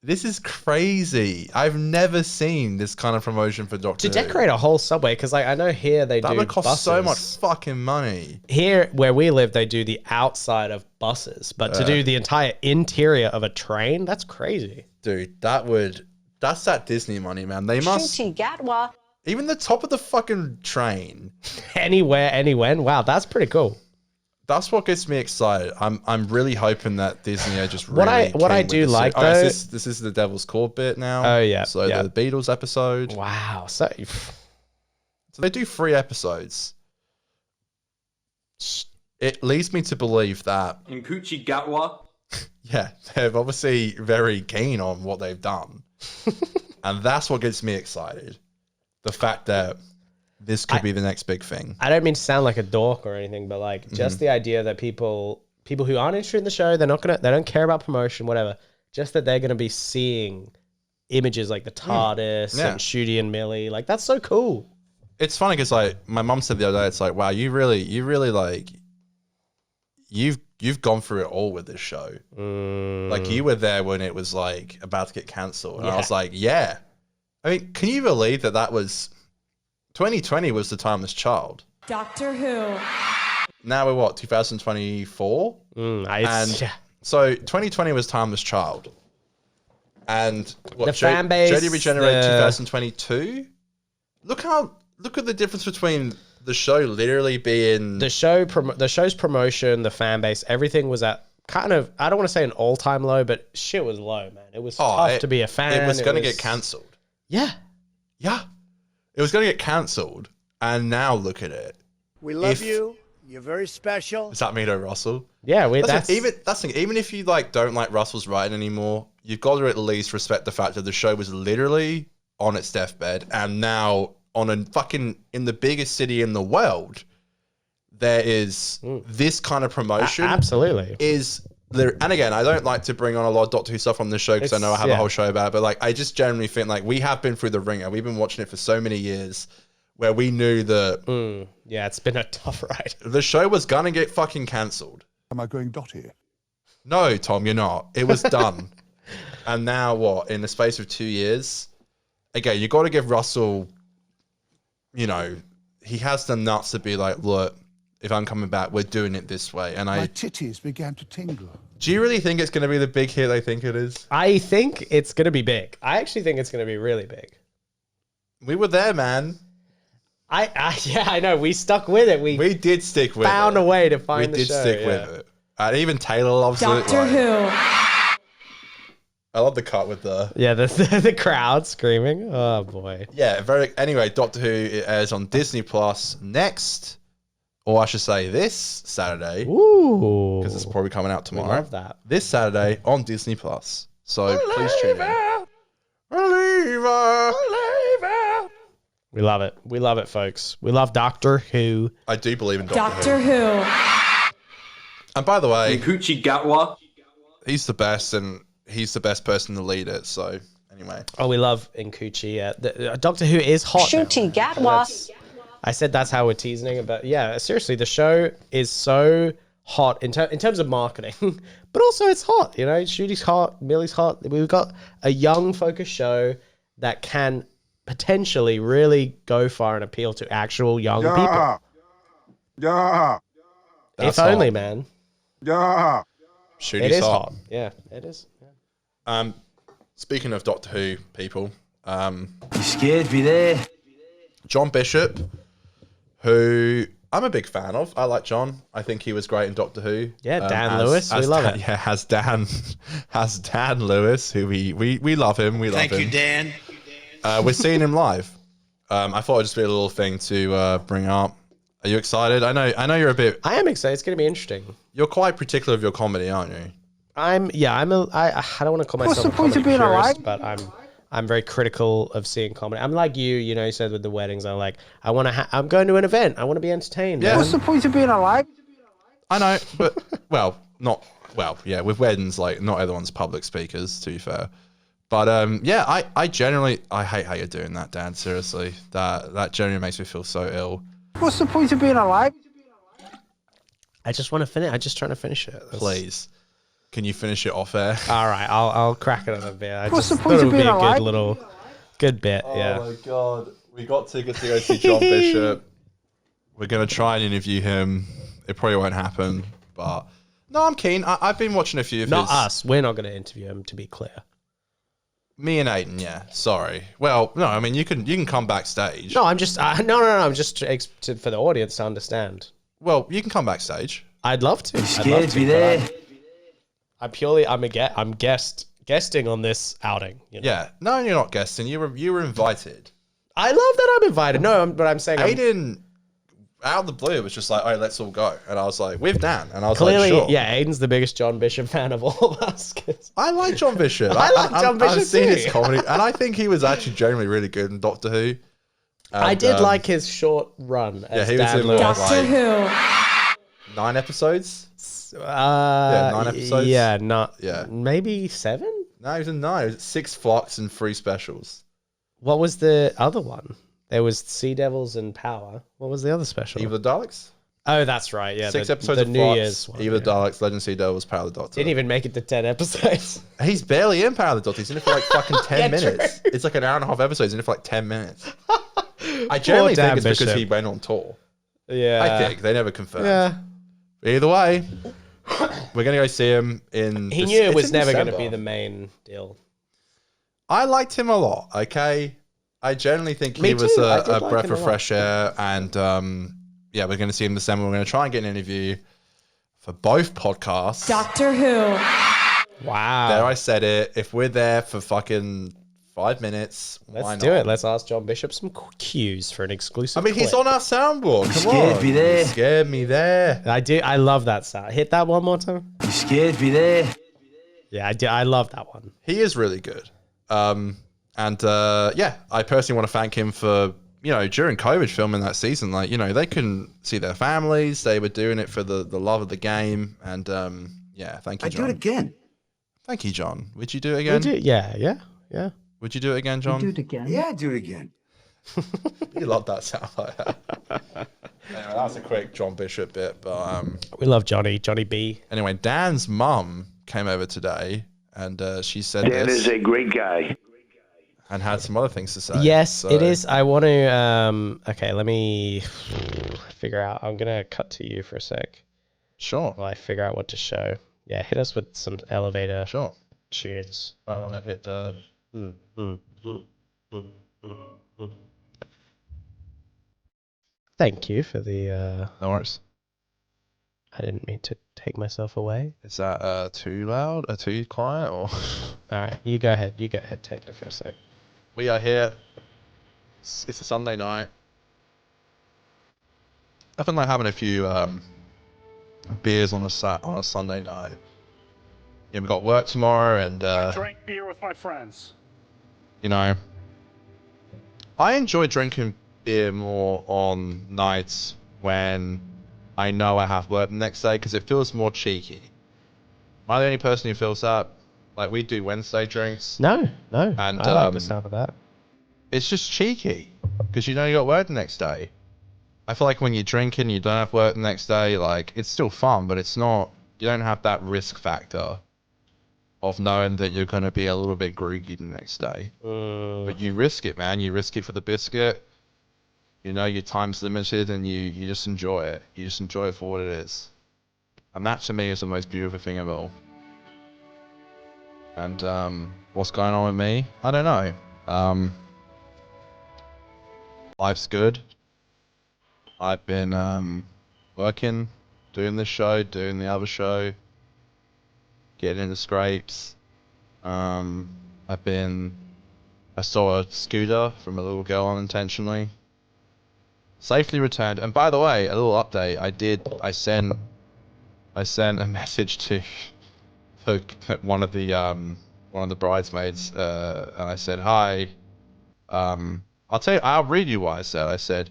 This is crazy. I've never seen this kind of promotion for Doctor To Who. decorate a whole subway, because like I know here they That do would cost buses. so much fucking money. Here where we live, they do the outside of buses, but to do the entire interior of a train, that's crazy. Dude, that's that Disney money, man. They must Gatwa. even the top of the fucking train. Anywhere, anywhen. Wow, that's pretty cool. That's what gets me excited. I'm really hoping that Disney are just What I really keen with do this like, series. though- This is the Devil's Cord bit now. Oh, yeah, So yeah. the Beatles episode. Wow. So So they do 3 episodes. It leads me to believe that Coochie Gatwa. yeah, they're obviously very keen on what they've done. And that's what gets me excited. The fact that this could be the next big thing. I don't mean to sound like a dork or anything, but like just the idea that people who aren't interested in the show, they don't care about promotion, whatever. Just that they're gonna be seeing images like the TARDIS Yeah. and Shooty and Millie, like that's so cool. It's funny because like my mum said the other day, it's like, wow, you really like you've gone through it all with this show. Like you were there when it was like about to get cancelled. And I was like, yeah. I mean, can you believe that was 2020 was the timeless child? Doctor Who. Now we're what, 2024? Yeah. So 2020 was timeless child. And what, The fan base, Jodie regenerated 2022? Look at the difference between the show literally being The show's promotion, the fan base, everything was at kind of, I don't want to say an all-time low, but shit was low, man. It was tough to be a fan. It was going to get cancelled. Yeah. Yeah. It was going to get cancelled. And now look at it. We love you. You're very special. Does that mean Russell? Yeah, even if you like don't like Russell's writing anymore, you've got to at least respect the fact that the show was literally on its deathbed, and now on a fucking in the biggest city in the world, there is this kind of promotion. Absolutely. And again, I don't like to bring on a lot of Doctor Who stuff on this show because I know I have a whole show about it, but like I just generally think like we have been through the ringer. We've been watching it for so many years where we knew that yeah, it's been a tough ride. The show was gonna get fucking cancelled. Am I going dotty? No, Tom, you're not. It was done. And now what? In the space of 2 years? Again, you got to give Russell, you know, he has the nuts to be like, look, if I'm coming back, we're doing it this way. And My titties began to tingle. Do you really think it's going to be the big hit they think it is? I think it's going to be big. I actually think it's going to be really big. We were there, man. Yeah, I know. We stuck with it. We did stick with it. Found a way to find the show. We did stick with it. And even Taylor loves it. Doctor Who. I love the cut with the... Yeah, the crowd screaming. Oh, boy. Yeah, anyway, Doctor Who it airs on Disney Plus next, or I should say this Saturday. Ooh. Because it's probably coming out tomorrow. We love that. This Saturday on Disney Plus. So please tune in. Believer. We love it. We love it, folks. We love Doctor Who. I do believe in Doctor Who. And by the way, Coochie Gatwa. He's the best, and he's the best person to lead it. So anyway. Oh, we love Nkuchi. Doctor Who is hot. Shooty Gatwa. I said that's how we're teasing it, but yeah, seriously, the show is so hot in terms of marketing, but also it's hot. You know, Shooty's hot, Millie's hot. We've got a young, focused show that can potentially really go far and appeal to actual young people. Yeah. If only, man. Yeah. Shooty's It is hot. hot. Yeah, it is. Speaking of Doctor Who people, you scared me there. John Bishop, who I'm a big fan of. I like John. I think he was great in Doctor Who. Yeah, Dan Lewis. We love it. Yeah, has Dan Lewis, who we love him. We love him. Thank you, Dan. We're seeing him live. I thought it'd just be a little thing to bring up. Are you excited? I know you're a bit. I am excited. It's going to be interesting. You're quite particular of your comedy, aren't you? I don't want to call myself a comedy purist, but I'm very critical of seeing comedy. I'm like you know, you said with the weddings, I'm going to an event. I want to be entertained. Yeah. Man. What's the point of being alive? I know, but well, not well, yeah, with weddings, like not everyone's public speakers, to be fair. But yeah, I generally I hate how you're doing that, Dan. Seriously, that generally makes me feel so ill. What's the point of being alive? I just want to finish. I'm just trying to finish it. Please, can you finish it off air? All right, I'll crack it on a bit. I What's just the point thought it of would be being a alive? good bit. Yeah. Oh my god, we got tickets to go see John Bishop. We're gonna try and interview him. It probably won't happen, but no, I'm keen. I've been watching a few of Not his. us. We're not going to interview him. To be clear. Me and Aiden, yeah. Sorry. Well, no, I mean you can come backstage. No, I'm just no. I'm just for the audience to understand. Well, you can come backstage. I'd love to. Scared to be there. I'm guesting on this outing. You know? Yeah. No, you're not guesting. You were invited. I love that I'm invited. No, but I'm saying Aiden, out of the blue, was just like, "Oh, let's all go," and I was like, "With Dan," and I was clearly, like, "Sure." yeah. Aiden's the biggest John Bishop fan of all of us. I like John Bishop. I like John Bishop I've seen too. his comedy, and I think he was actually generally really good in Doctor Who. And, I did like his short run. As he was Dan in Lewis. Doctor Who. 9 episodes. 9 episodes. Yeah, maybe 7. No, he was in 9. It was 6 flocks and 3 specials. What was the other one? There was Sea Devils and Power. What was the other special? Eve of the Daleks. Oh, that's right. Yeah, 6 the episodes the of New Flux, Year's one. Eve of the Daleks, Legend Sea Devils, Power of the Doctor. Didn't even make it to 10 episodes. He's barely in Power of the Doctor. He's in it for like fucking 10 Yeah, minutes. true. It's like an hour and a half episode. He's in it for like 10 minutes. I generally Dan think it's because Bishop. he went on tour. Yeah, I think. They never confirmed. Yeah, Either way, we're going to go see him in... he knew it it's was in never going to December. be the main deal. I liked him a lot, okay? I generally think Me he was too. I a did like breath him a of lot. fresh air. And yeah, we're going to see him in December. We're going to try and get an interview for both podcasts. Doctor Who. Wow. There, I said it. If we're there for fucking 5 minutes, why Let's not? do it. Let's ask John Bishop some cues for an exclusive. I mean, he's clip. on our soundboard. Come scared on. me there. You scared me there. I do. I love that sound. Hit that one more time. You scared me there. Yeah, I do. I love that one. He is really good. And yeah, I personally want to thank him for, during COVID filming that season, like, they couldn't see their families. They were doing it for the love of the game. And yeah, thank you, John. I do it again. Thank you, John. Would you do it again? Yeah. Would you do it again, John? Do it again. Yeah, do it again. You love that sound like that. Anyway, that was a quick John Bishop bit, but We love Johnny B. anyway, Dan's mum came over today and she said Dan this is a great guy. and had some other things to say. Yes, So- it is. I want to. Okay, let me figure out. I'm gonna cut to you for a sec Sure. while I figure out what to show. Yeah, hit us with some elevator Sure. tunes. I want to hit Thank you for the. No worries. I didn't mean to take myself away. Is that too loud? Too quiet? Or All right, you go ahead. You go ahead. Take it for a sec. we are here. It's a Sunday night. I feel like having a few beers on a Sunday night. Yeah, we got work tomorrow, and Drink beer with my friends. I enjoy drinking beer more on nights when I know I have work the next day because it feels more cheeky. Am I the only person who feels that? Like, we do Wednesday drinks. No. And, I like the sound of that. It's just cheeky because you know you got work the next day. I feel like when you're drinking, you don't have work the next day. Like, it's still fun, but it's not. You don't have that risk factor of knowing that you're going to be a little bit groggy the next day. But you risk it, man. You risk it for the biscuit. Your time's limited, and you just enjoy it. You just enjoy it for what it is. And that, to me, is the most beautiful thing of all. And what's going on with me? I don't know. Life's good. I've been working, doing this show, doing the other show, getting into scrapes. I saw a scooter from a little girl unintentionally. Safely returned. And by the way, a little update. I sent a message to one of the bridesmaids, and I said, "Hi. I'll read you what I said. I said,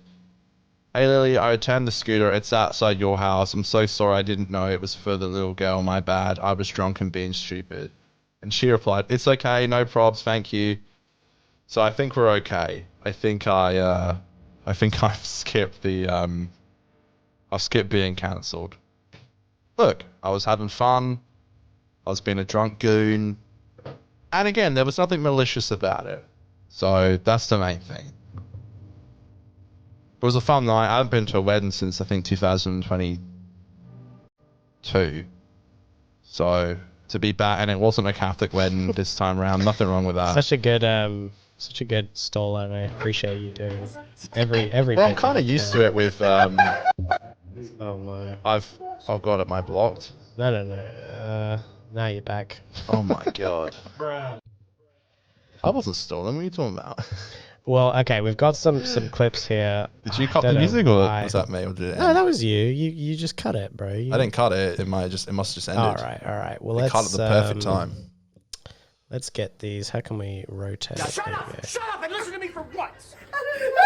Hey Lily, I returned the scooter. It's outside your house. I'm so sorry. I didn't know it was for the little girl. My bad. I was drunk and being stupid. And she replied, it's okay. No probs. Thank you. So I think we're okay. I think I've skipped I've skipped being cancelled. Look, I was having fun. I was being a drunk goon. And again, there was nothing malicious about it. So that's the main thing. It was a fun night. I haven't been to a wedding since I think 2022. So to be back, and it wasn't a Catholic wedding this time around. Nothing wrong with that. Such a good stall, and I appreciate you doing every. Well, I'm kind of used to it with. Oh my! I've got it my blocked. No. Now you're back. Oh my god. I wasn't stolen. What are you talking about? Well, okay, we've got some clips here. Did you cut the music, or was that me, or did it end? No, that was you. You just cut it, bro. I didn't cut it. It must have just ended. All right. Well, let's cut at the perfect time. Let's get these. How can we rotate? Shut up and listen to me for once.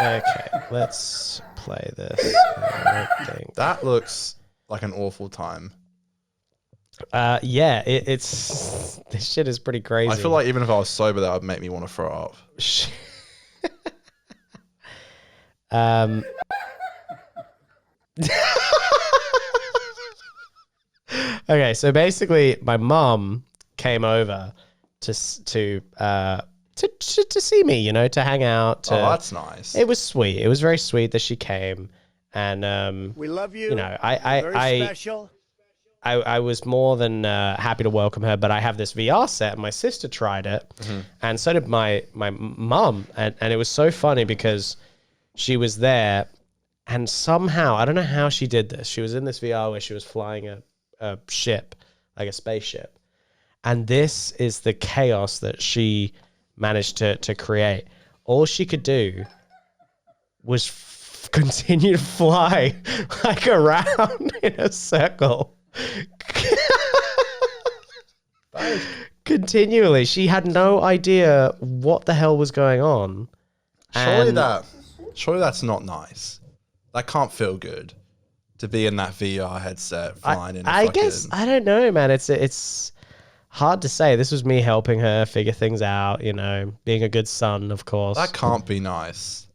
Okay, let's play this. I don't think. That looks like an awful time. Yeah, it's this shit is pretty crazy. I feel like even if I was sober, that would make me want to throw up. Okay, so basically, my mom came over to see me, you know, to hang out. Oh, that's nice. It was sweet. It was very sweet that she came, and we love you. You know, I was more than happy to welcome her, but I have this VR set, and my sister tried it, and so did my mum, and it was so funny because she was there, and somehow, I don't know how she did this, she was in this VR where she was flying a ship, like a spaceship, and this is the chaos that she managed to create. All she could do was continue to fly like around in a circle. Continually. She had no idea what the hell was going on. Surely that's not nice. That can't feel good to be in that VR headset flying in a I guess, I don't know, man. It's hard to say. This was me helping her figure things out, you know, being a good son, of course. That can't be nice.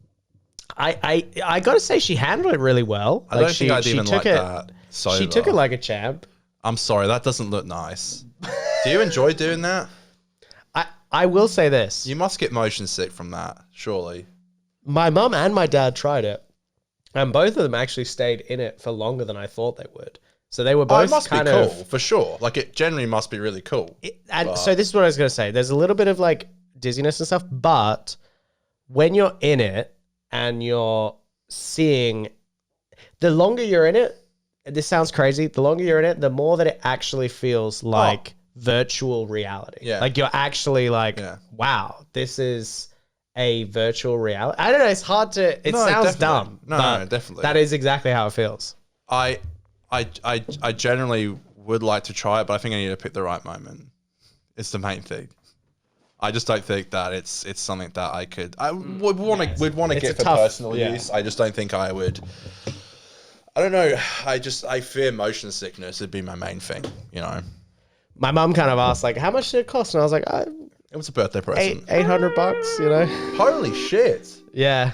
I gotta say she handled it really well. I don't think I'd even like that. She took it like a champ. I'm sorry, that doesn't look nice. Do you enjoy doing that? I will say this. You must get motion sick from that, surely. My mum and my dad tried it, and both of them actually stayed in it for longer than I thought they would. So they were both it must kind be cool, of for sure. Like, it generally must be really cool. So this is what I was going to say. There's a little bit of like dizziness and stuff, but when you're in it and you're seeing, the longer you're in it, this sounds crazy, the longer you're in it, the more that it actually feels like virtual reality. Yeah. Like you're actually like, wow, this is a virtual reality. I don't know, it's hard to, it sounds dumb. No, definitely. That is exactly how it feels. I generally would like to try it, but I think I need to pick the right moment. It's the main thing. I just don't think that it's something that I would want to get for personal use. I just don't think I would. I don't know. I fear motion sickness. It'd be my main thing, you know. My mum kind of asked, like, how much did it cost? And I was like, it was a birthday present. $800, you know. Holy shit. Yeah.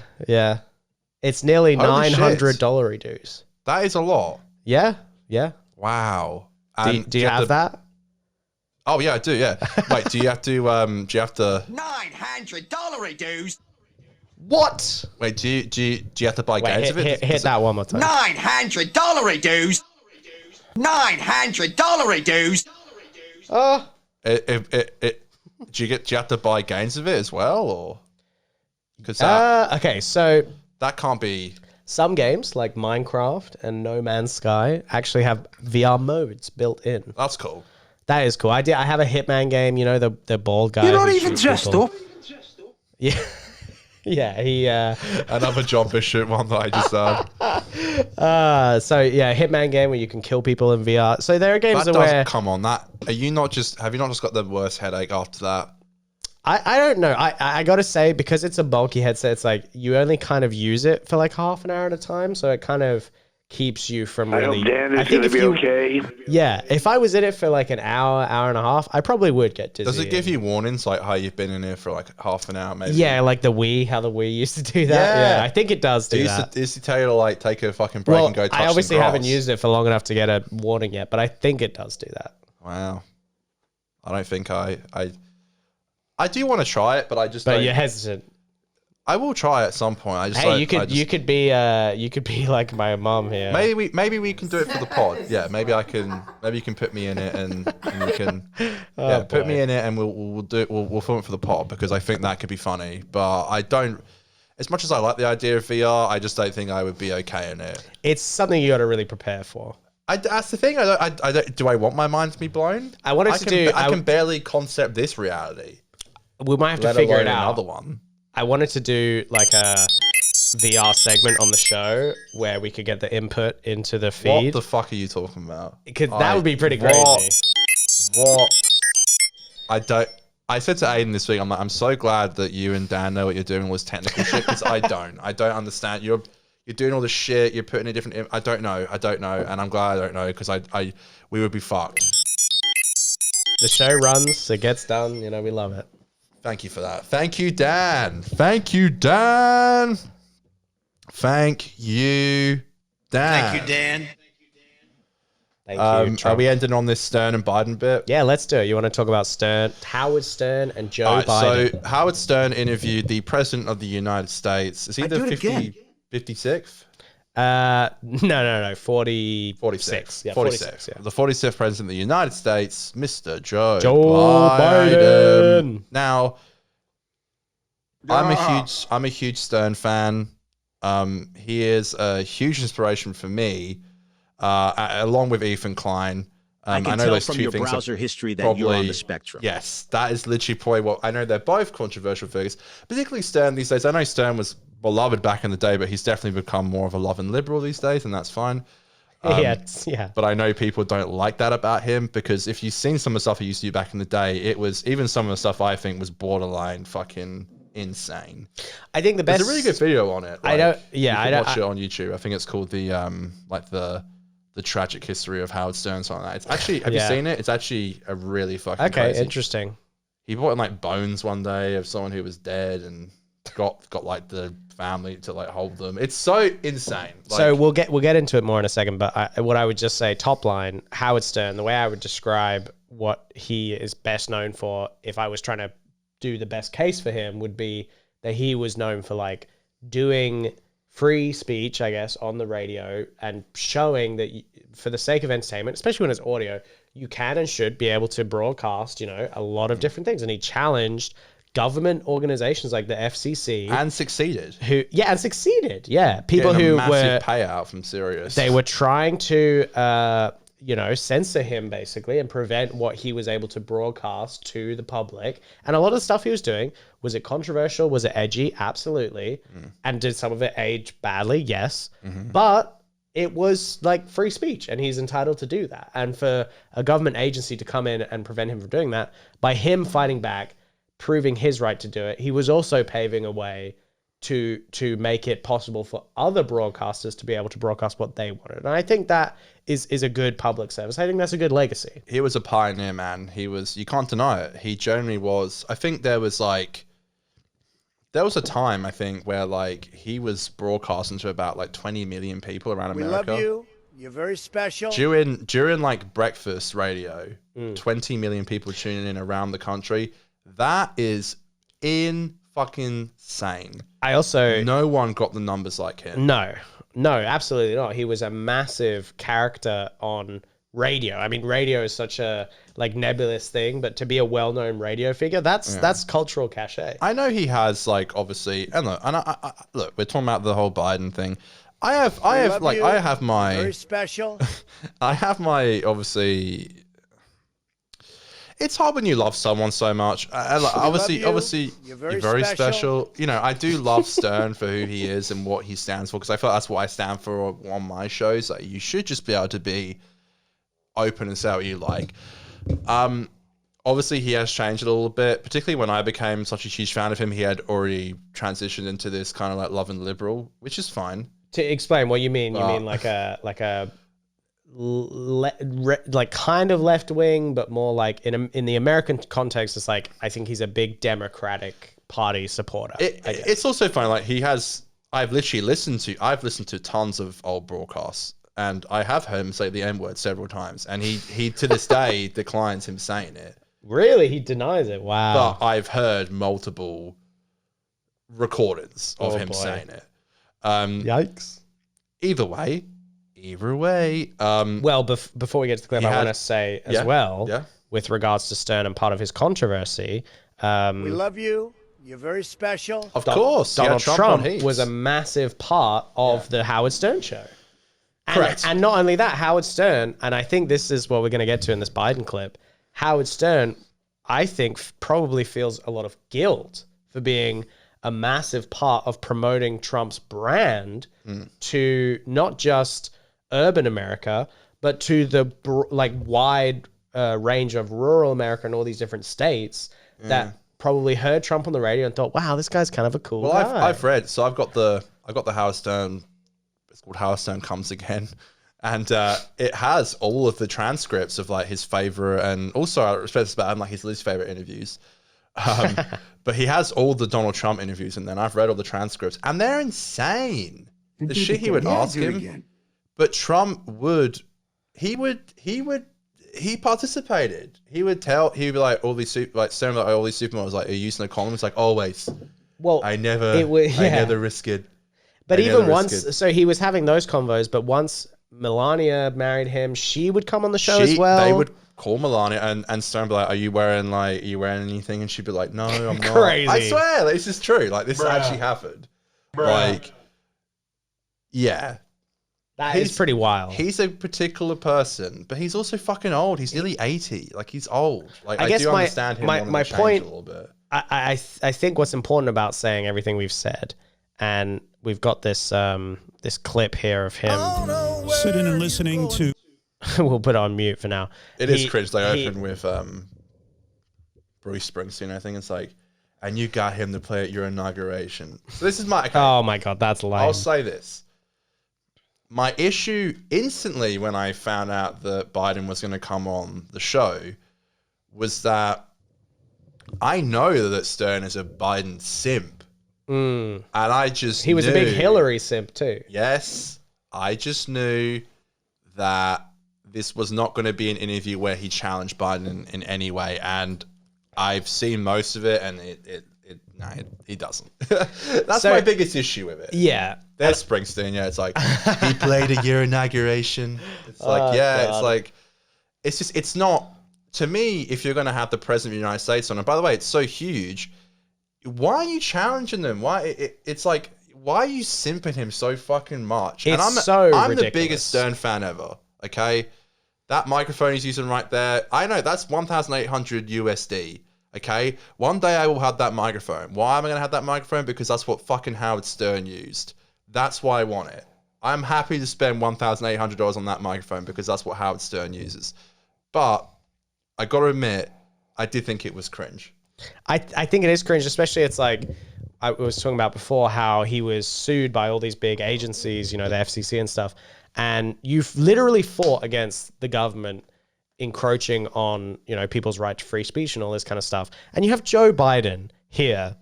It's nearly $900 dues. That is a lot. Yeah. Wow. Do you have that? Oh yeah, I do. Yeah. Wait, do you have to? $900 dues. What? Wait, do you have to buy games of it? Hit that one more time. $900 dues. $900 dues. Do you have to buy games of it as well, or? Because okay, so that can't be. Some games like Minecraft and No Man's Sky actually have VR modes built in. That's cool. That is cool. I have a Hitman game. You know, the bald guy. You're not even dressed up. Yeah. Yeah, he another John Bishop one that I just so yeah, Hitman game where you can kill people in VR. So there are games where come on, have you not just got the worst headache after that? I don't know. I got to say, because it's a bulky headset, it's like you only kind of use it for like half an hour at a time. So it kind of keeps you from really... I hope Dan is going to be okay. Yeah. If I was in it for like an hour, hour and a half, I probably would get dizzy. Does it give you warnings like how you've been in here for like half an hour maybe? Yeah, like the Wii, how the Wii used to do that. Yeah, I think it does do that. It used to tell you to like take a fucking break and go touch I obviously some grass. haven't used it for long enough to get a warning yet, but I think it does do that. Wow. I don't think I do want to try it, but I just But don't. you're hesitant. I will try at some point. I just Hey, you could be like my mom here. Maybe we can do it for the pod. Yeah, maybe you can put me in it and you can put me in it and we'll film it for the pod because I think that could be funny. But I don't, as much as I like the idea of VR, I just don't think I would be okay in it. It's something you got to really prepare for. That's the thing. I don't. Do I want my mind to be blown? I can barely concept this reality. We might have to figure it out. Another one. I wanted to do like a VR segment on the show where we could get the input into the feed. What the fuck are you talking about? Because that would be pretty crazy. What? I said to Aiden this week, I'm so glad that you and Dan know what you're doing all this technical shit because I don't understand. You're doing all this shit. You're putting a different. I don't know, and I'm glad I don't know because we would be fucked. The show runs. It gets done. You know, we love it. Thank you for that. Thank you, Dan. Thank you, Dan. Thank you, Dan. Thank you, Dan. Thank you, are we ending on this Stern and Biden bit? Yeah, let's do it. You want to talk about Howard Stern and Joe Biden? So Howard Stern interviewed the President of the United States. Is he the 56th? No. 46. Yeah, 46. Yeah. The 46th President of the United States, Mr. Joe Biden. Now, I'm a huge Stern fan. He is a huge inspiration for me, along with Ethan Klein. I know tell those from two your things browser history that probably, you're on the spectrum. Yes, that is literally probably what I know. They're both controversial figures, particularly Stern these days. I know Stern was beloved back in the day, but he's definitely become more of a love and liberal these days, and that's fine. Yeah. But I know people don't like that about him because if you've seen some of the stuff he used to do back in the day, it was even some of the stuff I think was borderline fucking insane. I think there's a really good video on it. I watch it on YouTube. I think it's called the tragic history of Howard Stern, something like that. It's actually, have you seen it? It's actually a really fucking crazy. Interesting. He brought in like bones one day of someone who was dead and got like the family to like hold them. It's so insane. So we'll get into it more in a second, but what I would just say, top line, Howard Stern, the way I would describe what he is best known for, if I was trying to do the best case for him, would be that he was known for like doing free speech, I guess, on the radio and showing that for the sake of entertainment, especially when it's audio, you can and should be able to broadcast, a lot of different things. And he challenged government organizations like the FCC and succeeded. People who massive were payout from Sirius. They were trying to censor him basically and prevent what he was able to broadcast to the public. And a lot of the stuff he was doing, was it controversial? Was it edgy? Absolutely. And did some of it age badly? Yes. But it was like free speech and he's entitled to do that. And for a government agency to come in and prevent him from doing that, by him fighting back, proving his right to do it, he was also paving a way to make it possible for other broadcasters to be able to broadcast what they wanted. And I think that is a good public service. I think that's a good legacy. He was a pioneer, man. You can't deny it. He generally was. I think there was a time, I think, where like he was broadcasting to about like 20 million people around America. We love you. You're very special. During like breakfast radio, 20 million people tuning in around the country. That is fucking insane. No one got the numbers like him. No, absolutely not. He was a massive character on radio. I mean, radio is such a like nebulous thing, but to be a well-known radio figure, that's cultural cachet. I know he has like obviously, and look, we're talking about the whole Biden thing. I have my very special. I have my obviously. It's hard when you love someone so much. Obviously, you're very special. I do love Stern for who he is and what he stands for because I feel like that's what I stand for on my shows. Like, you should just be able to be open and say what you like. obviously he has changed a little bit, particularly when I became such a huge fan of him. He had already transitioned into this kind of like love and liberal, which is fine. To explain what you mean, you mean like kind of left wing, but more like in the American context, it's like I think he's a big Democratic Party supporter. It's also fine. Like I've listened to tons of old broadcasts, and I have heard him say the N-word several times, and he to this day declines him saying it. Really, he denies it. Wow. But I've heard multiple recordings of him saying it. Yikes. Either way. Well, before we get to the clip, I want to say as well, with regards to Stern and part of his controversy. We love you. You're very special. Of course. Donald Trump was a massive part of the Howard Stern show. Correct. And not only that, Howard Stern, and I think this is what we're going to get to in this Biden clip, Howard Stern, I think, probably feels a lot of guilt for being a massive part of promoting Trump's brand to not just urban America, but to the wide range of rural America and all these different states that probably heard Trump on the radio and thought, wow, this guy's kind of a cool guy. I've read, so I got the Howard Stern, it's called Howard Stern Comes Again. And it has all of the transcripts of like his favorite, and also I respect about him, like his least favorite interviews. But he has all the Donald Trump interviews, and then I've read all the transcripts, and they're insane. The shit he would ask him. But Trump he participated. He would be like, all these supermodels, like, are you using a condom? It's like, always. Well, I never risk it. But even once, so he was having those convos, but once Melania married him, she would come on the show as well. They would call Melania and Stern would be like, are you wearing anything? And she'd be like, no, I'm not. Crazy. I swear, like, this is true. Like, this actually happened. Like, yeah. That is pretty wild. He's a particular person, but he's also fucking old. He's nearly 80. Like, he's old. Like, I guess do understand him my point, a little bit. I think what's important about saying everything we've said, and we've got this this clip here of him sitting and listening to. We'll put it on mute for now. It is cringe. They open with Bruce Springsteen. I think it's like, and you got him to play at your inauguration. So this is my. Oh my god, that's lame. I'll say this. My issue instantly when I found out that Biden was going to come on the show was that I know that Stern is a Biden simp. And I just He was a big Hillary simp too. Yes. I just knew that this was not going to be an interview where he challenged Biden in any way. And I've seen most of it, and he doesn't. That's my biggest issue with it. Yeah. There's Springsteen. Yeah, it's like, he played at your inauguration. It's like, it's like, it's just, it's not, to me, if you're going to have the president of the United States on, and by the way, it's so huge, why are you challenging them? It's like, why are you simping him so fucking much? I'm the biggest Stern fan ever, okay? That microphone he's using right there, I know, that's 1,800 USD. Okay, one day I will have that microphone. Why am I going to have that microphone? Because that's what fucking Howard Stern used. That's why I want it. I'm happy to spend $1,800 on that microphone because that's what Howard Stern uses. But I got to admit, I did think it was cringe. I think it is cringe, especially it's like I was talking about before how he was sued by all these big agencies, you know, the FCC and stuff. And you've literally fought against the government encroaching on, you know, people's right to free speech and all this kind of stuff. And you have Joe Biden here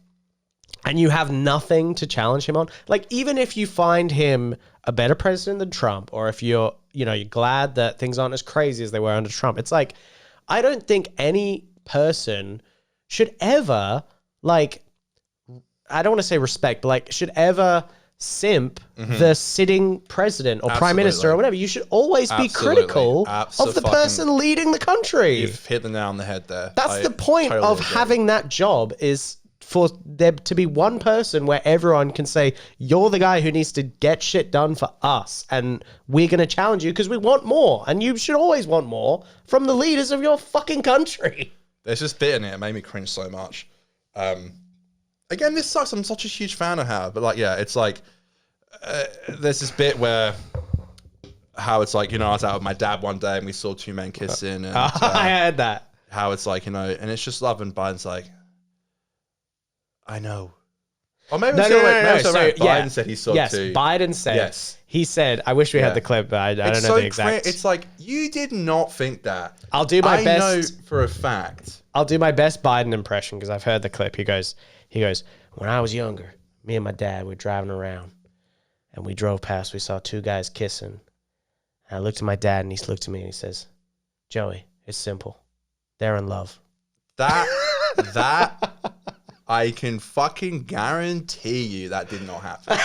and you have nothing to challenge him on. Like, even if you find him a better president than Trump, or if you're glad that things aren't as crazy as they were under Trump, it's like, I don't think any person should ever, like, I don't want to say respect, but like, should ever simp the sitting president or prime minister or whatever. You should always be critical of the person leading the country. You've hit the nail on the head there. That's the point of having that job, is for there to be one person where everyone can say, you're the guy who needs to get shit done for us, and we're going to challenge you because we want more, and you should always want more from the leaders of your fucking country. There's this bit in it that made me cringe so much. Again, this sucks. I'm such a huge fan of Howard, but like, yeah, it's like, there's this bit where Howard's like, you know, I was out with my dad one day and we saw two men kissing. And, I heard that. Howard's like, and it's just love, and Biden's like, I know. Or maybe Biden said he saw it too. Biden said, he said, I wish we had the clip, but I don't know the exact. It's like, you did not think that. I'll do my best. I know for a fact. I'll do my best Biden impression because I've heard the clip. He goes, when I was younger, me and my dad were driving around and we drove past, we saw two guys kissing. And I looked at my dad and he looked at me and he says, Joey, it's simple. They're in love. That I can fucking guarantee you that did not happen.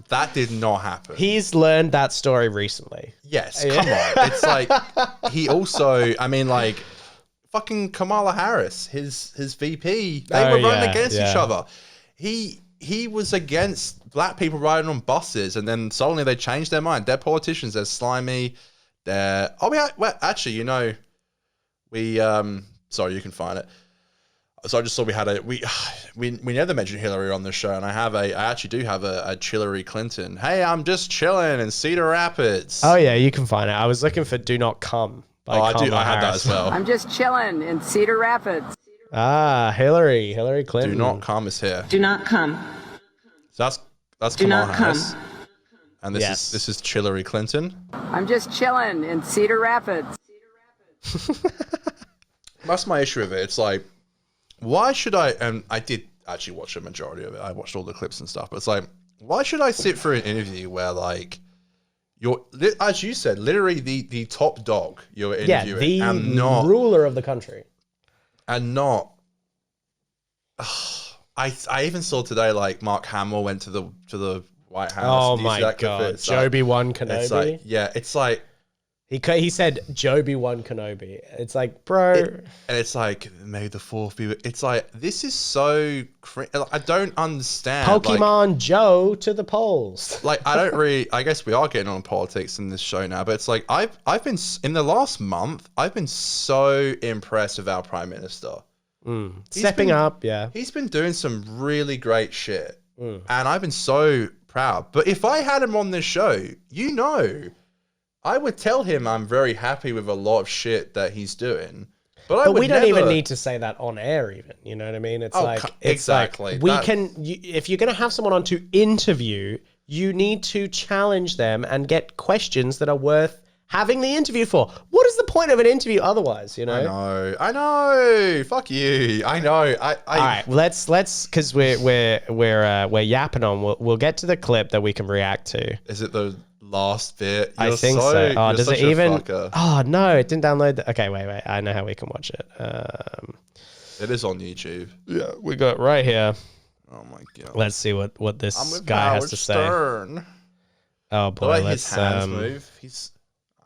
That did not happen. He's learned that story recently. Yes, come on. It's like, he also, I mean, like, fucking Kamala Harris, his VP, they were running against each other. He was against black people riding on buses, and then suddenly they changed their mind. They're politicians, they're slimy, they're... actually, we sorry, you can find it. So I just saw we never mentioned Hillary on the show, and I actually do have a Hillary Clinton. Hey, I'm just chilling in Cedar Rapids. Oh yeah, you can find it. I was looking for "Do Not Come." I had that as well. I'm just chilling in Cedar Rapids. Hillary Clinton. Do Not Come is here. Do not come. So that's Do Kamala not Harris. come. And this is Hillary Clinton. I'm just chilling in Cedar Rapids. That's my issue with it. It's like, why should I? And I did actually watch a majority of it. I watched all the clips and stuff. But it's like, why should I sit through an interview where, like, you're, as you said, literally the top dog you're interviewing, and not ruler of the country, and not. I even saw today, like, Mark Hamill went to the White House. Oh my god, Obi-Wan Kenobi. It's like, it's like. He said Obi-Wan Kenobi. It's like, bro. And it's like, may the fourth be... It's like, this is so... I don't understand. Pokemon Joe to the polls. Like, I don't really... I guess we are getting on politics in this show now, but it's like, I've been... In the last month, I've been so impressed with our Prime Minister. Stepping up, yeah. He's been doing some really great shit. And I've been so proud. But if I had him on this show, I would tell him I'm very happy with a lot of shit that he's doing. But we don't even need to say that on air even. You know what I mean? It's exactly. Like, we can... if you're going to have someone on to interview, you need to challenge them and get questions that are worth having the interview for. What is the point of an interview otherwise, you know? I know. Fuck you. I know. All right, let's because we're yapping on. We'll get to the clip that we can react to. Is it the last bit? I think so. Oh, does it even? Oh no, it didn't download. Okay, wait. I know how we can watch it. It is on YouTube. Yeah, we got it right here. Oh my god. Let's see what this guy has to Stern. say. Oh boy, the way let's his hands move.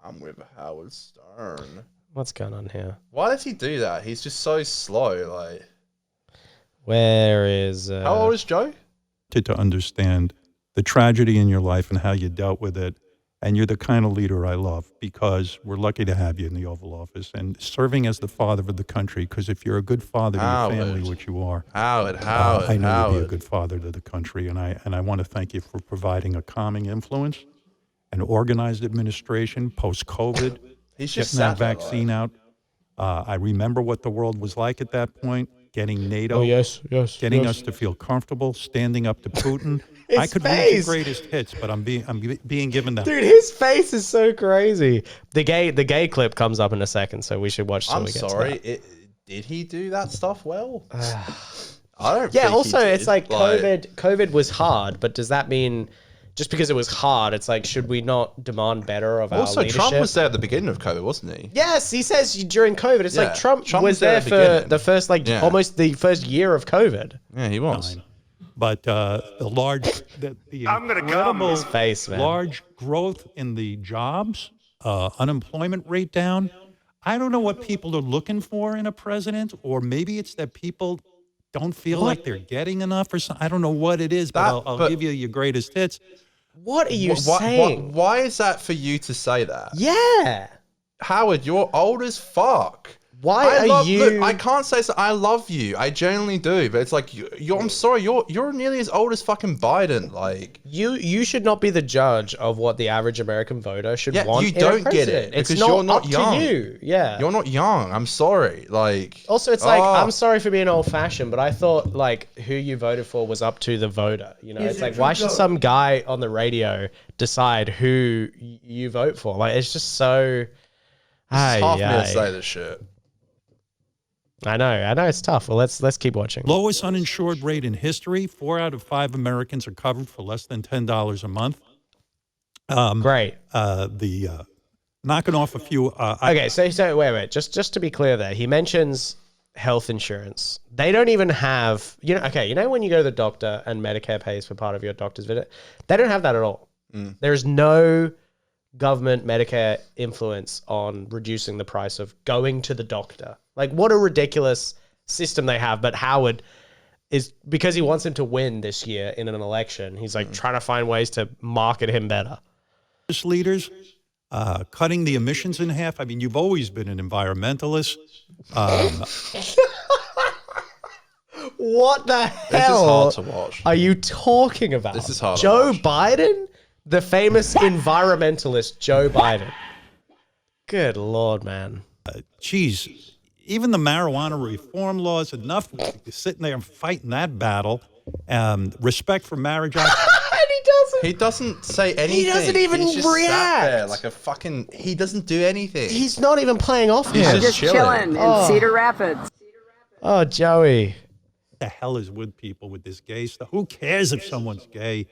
I'm with Howard Stern. What's going on here? Why does he do that? He's just so slow. Like, where is? How old is Joe? To understand the tragedy in your life and how you dealt with it, and you're the kind of leader I love because we're lucky to have you in the Oval Office and serving as the father of the country. Because if you're a good father to your family, which you are, Howard, I know you'll be a good father to the country, and I want to thank you for providing a calming influence. An organized administration post-COVID, getting that vaccine out. I remember what the world was like at that point, getting NATO, getting us to feel comfortable, standing up to Putin. I could read the greatest hits, but I'm being given that. Dude, his face is so crazy. The gay clip comes up in a second, so we should watch. I'm sorry, did he do that stuff well? I don't. Yeah. Think also, he did. it's like COVID was hard, but does that mean? Just because it was hard, it's like, should we not demand better of our leadership? Trump was there at the beginning of COVID, wasn't he? Yes, he says during COVID. It's like Trump was there for the first, almost the first year of COVID. Yeah, he was. But the incredible face, man. Large growth in the jobs, unemployment rate down. I don't know what people are looking for in a president, or maybe it's that people don't feel like they're getting enough or something. I don't know what it is, but I'll give you your greatest hits. What are you saying? Why is that for you to say that? Yeah. Howard, you're old as fuck. Why are you? Look, I can't say so. I love you. I genuinely do. But it's like I'm sorry. You're nearly as old as fucking Biden. Like you should not be the judge of what the average American voter should want. You don't get it it's because not you're not up young. To you. Yeah, you're not young. I'm sorry. Like also, it's like I'm sorry for being old-fashioned, but I thought like who you voted for was up to the voter. You know, it's like why should some guy on the radio decide who you vote for? Like it's just so. It's half me to say this shit. I know it's tough. Well, let's keep watching. Lowest uninsured rate in history. 4 out of 5 Americans are covered for less than $10 a month. Great. Knocking off a few. Okay, so wait. Just to be clear, there he mentions health insurance. They don't even have you know when you go to the doctor and Medicare pays for part of your doctor's visit. They don't have that at all. There is no government Medicare influence on reducing the price of going to the doctor. Like, what a ridiculous system they have. But Howard is, because he wants him to win this year in an election, he's like trying to find ways to market him better. Leaders cutting the emissions in half. I mean, you've always been an environmentalist. What the hell this is hard to watch. Are you talking about? This is hard Joe to watch. Biden? The famous environmentalist Joe Biden. Good Lord, man. Geez, even the marijuana reform laws, enough sitting there and fighting that battle. Respect for marriage act. He doesn't say anything. He doesn't even He's just react. Sat there like a fucking. He doesn't do anything. He's not even playing off. He's I'm just chilling in Cedar Rapids. Oh, Joey. What the hell is with people with this gay stuff? Who cares if someone's gay?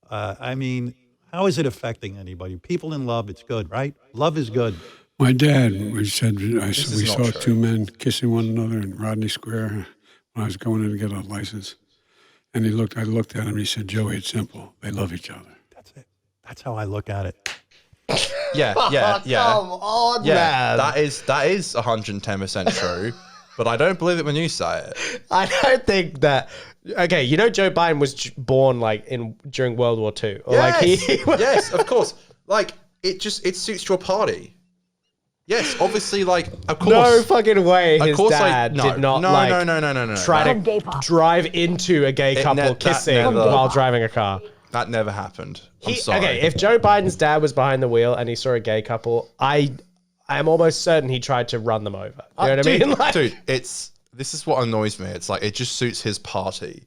I mean, how is it affecting anybody? People in love, it's good, right? Love is good. My dad, we saw two men kissing one another in Rodney Square when I was going in to get a license. And I looked at him and he said, Joey, it's simple. They love each other. That's it. That's how I look at it. Yeah. Come on, man. That is 110% true. But I don't believe it when you say it. I don't think that. Okay, you know Joe Biden was born like during World War II. Or Yes, yes, of course. Like it suits your party. Yes, obviously, like of course. No fucking way. His course, dad did not try to drive into a gay couple kissing while driving a car. That never happened. I'm sorry. Okay, if Joe Biden's dad was behind the wheel and he saw a gay couple, I am almost certain he tried to run them over. You know what I mean? Like, dude, this is what annoys me. It's like it just suits his party.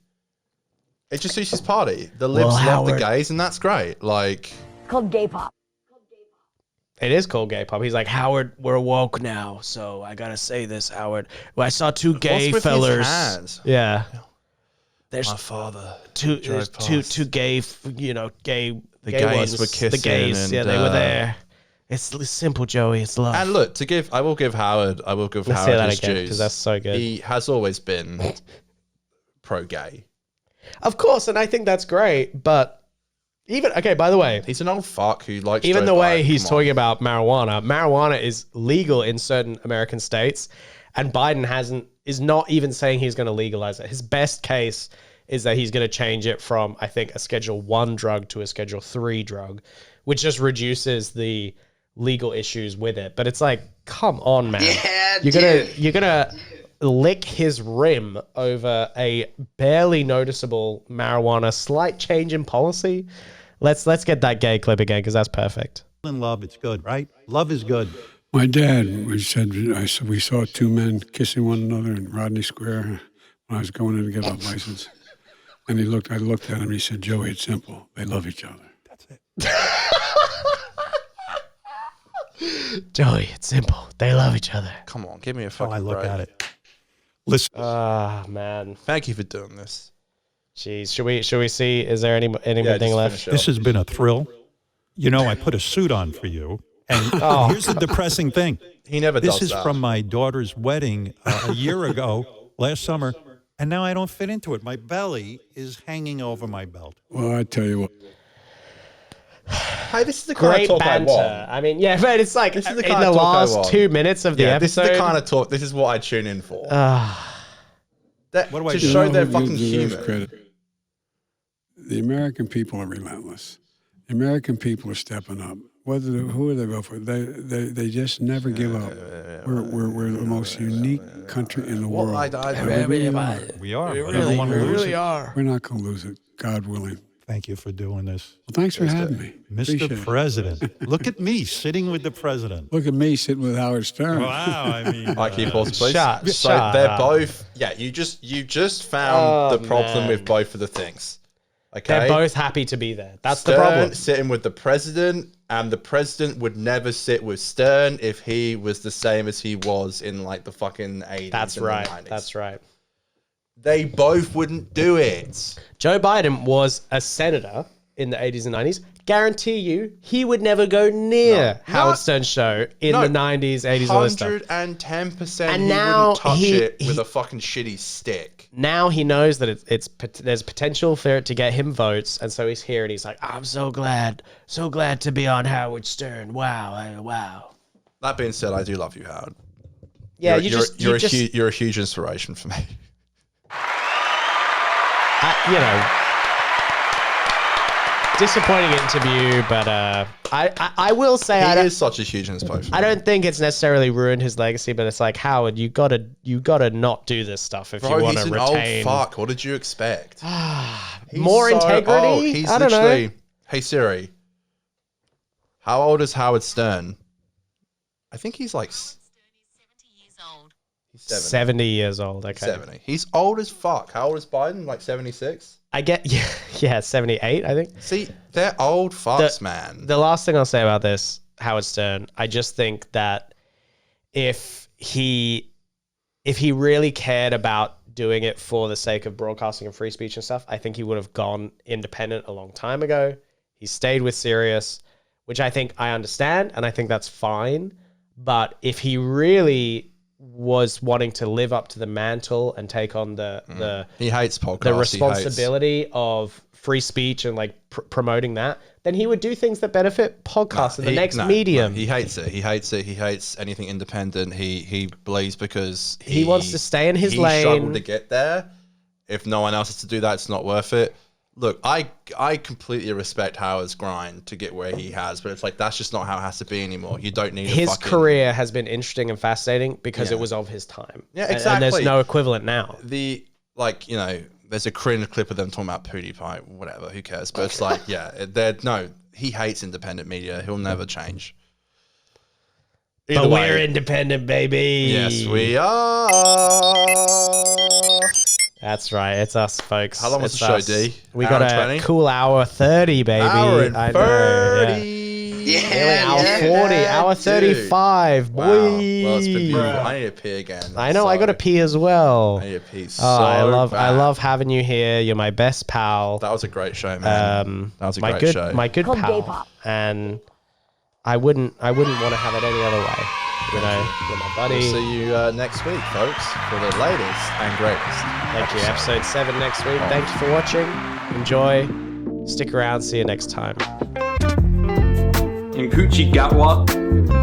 It just suits his party. The libs love the gays, and that's great. Like It's called gay pop. it is called gay pop. He's like, Howard, we're woke now, so I gotta say this, Howard. Well, I saw two gay with fellers. his hands? Yeah. There's my father. two gay, gay. The gay gays ones. were kissing. The gays, and, they were there. It's simple, Joey. It's love. And look, I will give Howard Let's say that his again, dues. because that's so good. He has always been pro-gay. Of course, and I think that's great, but by the way, he's an old fuck who likes even Joe the way Biden. he's talking about marijuana is legal in certain American states, and Biden is not even saying he's going to legalize it. His best case is that he's going to change it from, I think, a Schedule 1 drug to a Schedule 3 drug, which just reduces the legal issues with it. But it's like, come on, man. Yeah, you're gonna lick his rim over a barely noticeable marijuana slight change in policy. Let's get that gay clip again, because that's perfect. In love, it's good, right? Love is good. My dad, we saw two men kissing one another in Rodney Square when I was going in to get a license. And I looked at him and he said, Joey, it's simple. They love each other. That's it. Joey, it's simple. They love each other. Come on, give me a fucking I look break. at it. Listen. Man. Thank you for doing this. Jeez, should we see? Is there anything left? This has been a thrill. You know, I put a suit on for you, and here's the depressing thing. He never does that. This is from my daughter's wedding a year ago, last summer, and now I don't fit into it. My belly is hanging over my belt. Well, I tell you what. Hey, this is the kind Great of talk banter. I want. But it's like This is the in kind the of talk I last want. 2 minutes of the episode. This is the kind of talk. This is what I tune in for. What do I to do? show their You fucking deserve humor. credit. The American people are relentless. The American people are stepping up. who do they vote for? They just never give up. We're the most unique country in the world. We are. We really are. We're not going to lose it, God willing. Thank you for doing this. Well, thanks for having me. Mr. President. Look at me sitting with the president. Look at me sitting with Howard Stern. Wow, I mean. I keep pause, please. Shut they're up. both. Yeah, you just found the problem with both of the things. Okay. They're both happy to be there. That's Stern the problem. Sitting with the president, and the president would never sit with Stern if he was the same as he was in like the fucking 80s. That's and right. The 90s. That's right. They both wouldn't do it. Joe Biden was a senator in the 80s and 90s. Guarantee you, he would never go near Howard Stern's show in the 90s, 80s, all this stuff. 110%. And he now wouldn't touch it with a fucking shitty stick. Now he knows that there's potential for it to get him votes, and so he's here and he's like, I'm so glad to be on Howard Stern. Wow. That being said, I do love you, Howard. Yeah, you're a huge inspiration for me. Disappointing interview, but I will say he is such a huge inspiration. I don't think it's necessarily ruined his legacy, but it's like, Howard, you gotta not do this stuff if you want to retain. He's an old fuck. What did you expect? More integrity? Old. He's I don't literally. know. Hey Siri, how old is Howard Stern? I think he's like. He's 70 years old. Okay. 70. He's old as fuck. How old is Biden? Like 76? I get, yeah, 78, I think. See, they're old fucks, man. The last thing I'll say about this, Howard Stern, I just think that if he really cared about doing it for the sake of broadcasting and free speech and stuff, I think he would have gone independent a long time ago. He stayed with Sirius, which I think I understand, and I think that's fine. But if he really was wanting to live up to the mantle and take on he hates podcasts. The responsibility of free speech and like promoting that, then he would do things that benefit podcasts in the next medium. He hates it. He hates it. He hates anything independent. He believes because he wants to stay in his lane. He struggled to get there. If no one else has to do that, it's not worth it. Look, I completely respect Howard's grind to get where he has, but it's like that's just not how it has to be anymore. You don't need his career has been interesting and fascinating because it was of his time. Yeah, exactly. And there's no equivalent now. There's a cringe clip of them talking about PewDiePie, whatever, who cares? But it's like, he hates independent media. He'll never change. But we're independent, baby. Yes, we are. That's right. It's us, folks. How long was the show, D? We got a cool hour 30, baby. Hour and 30. Yeah. Hour 40. Hour 35. Boy. Wow. Well, it's been beautiful. I need to pee again. I know. I got to pee as well. I need to pee so I bad. love having you here. You're my best pal. That was a great show, man. That was a great show. My good pal. And I wouldn't want to have it any other way. You're my buddy. We'll see you next week, folks, for the latest and greatest. Thank you. Episode 7 next week. Thank you for watching. Enjoy. Stick around. See you next time. And Coochie Gatwa.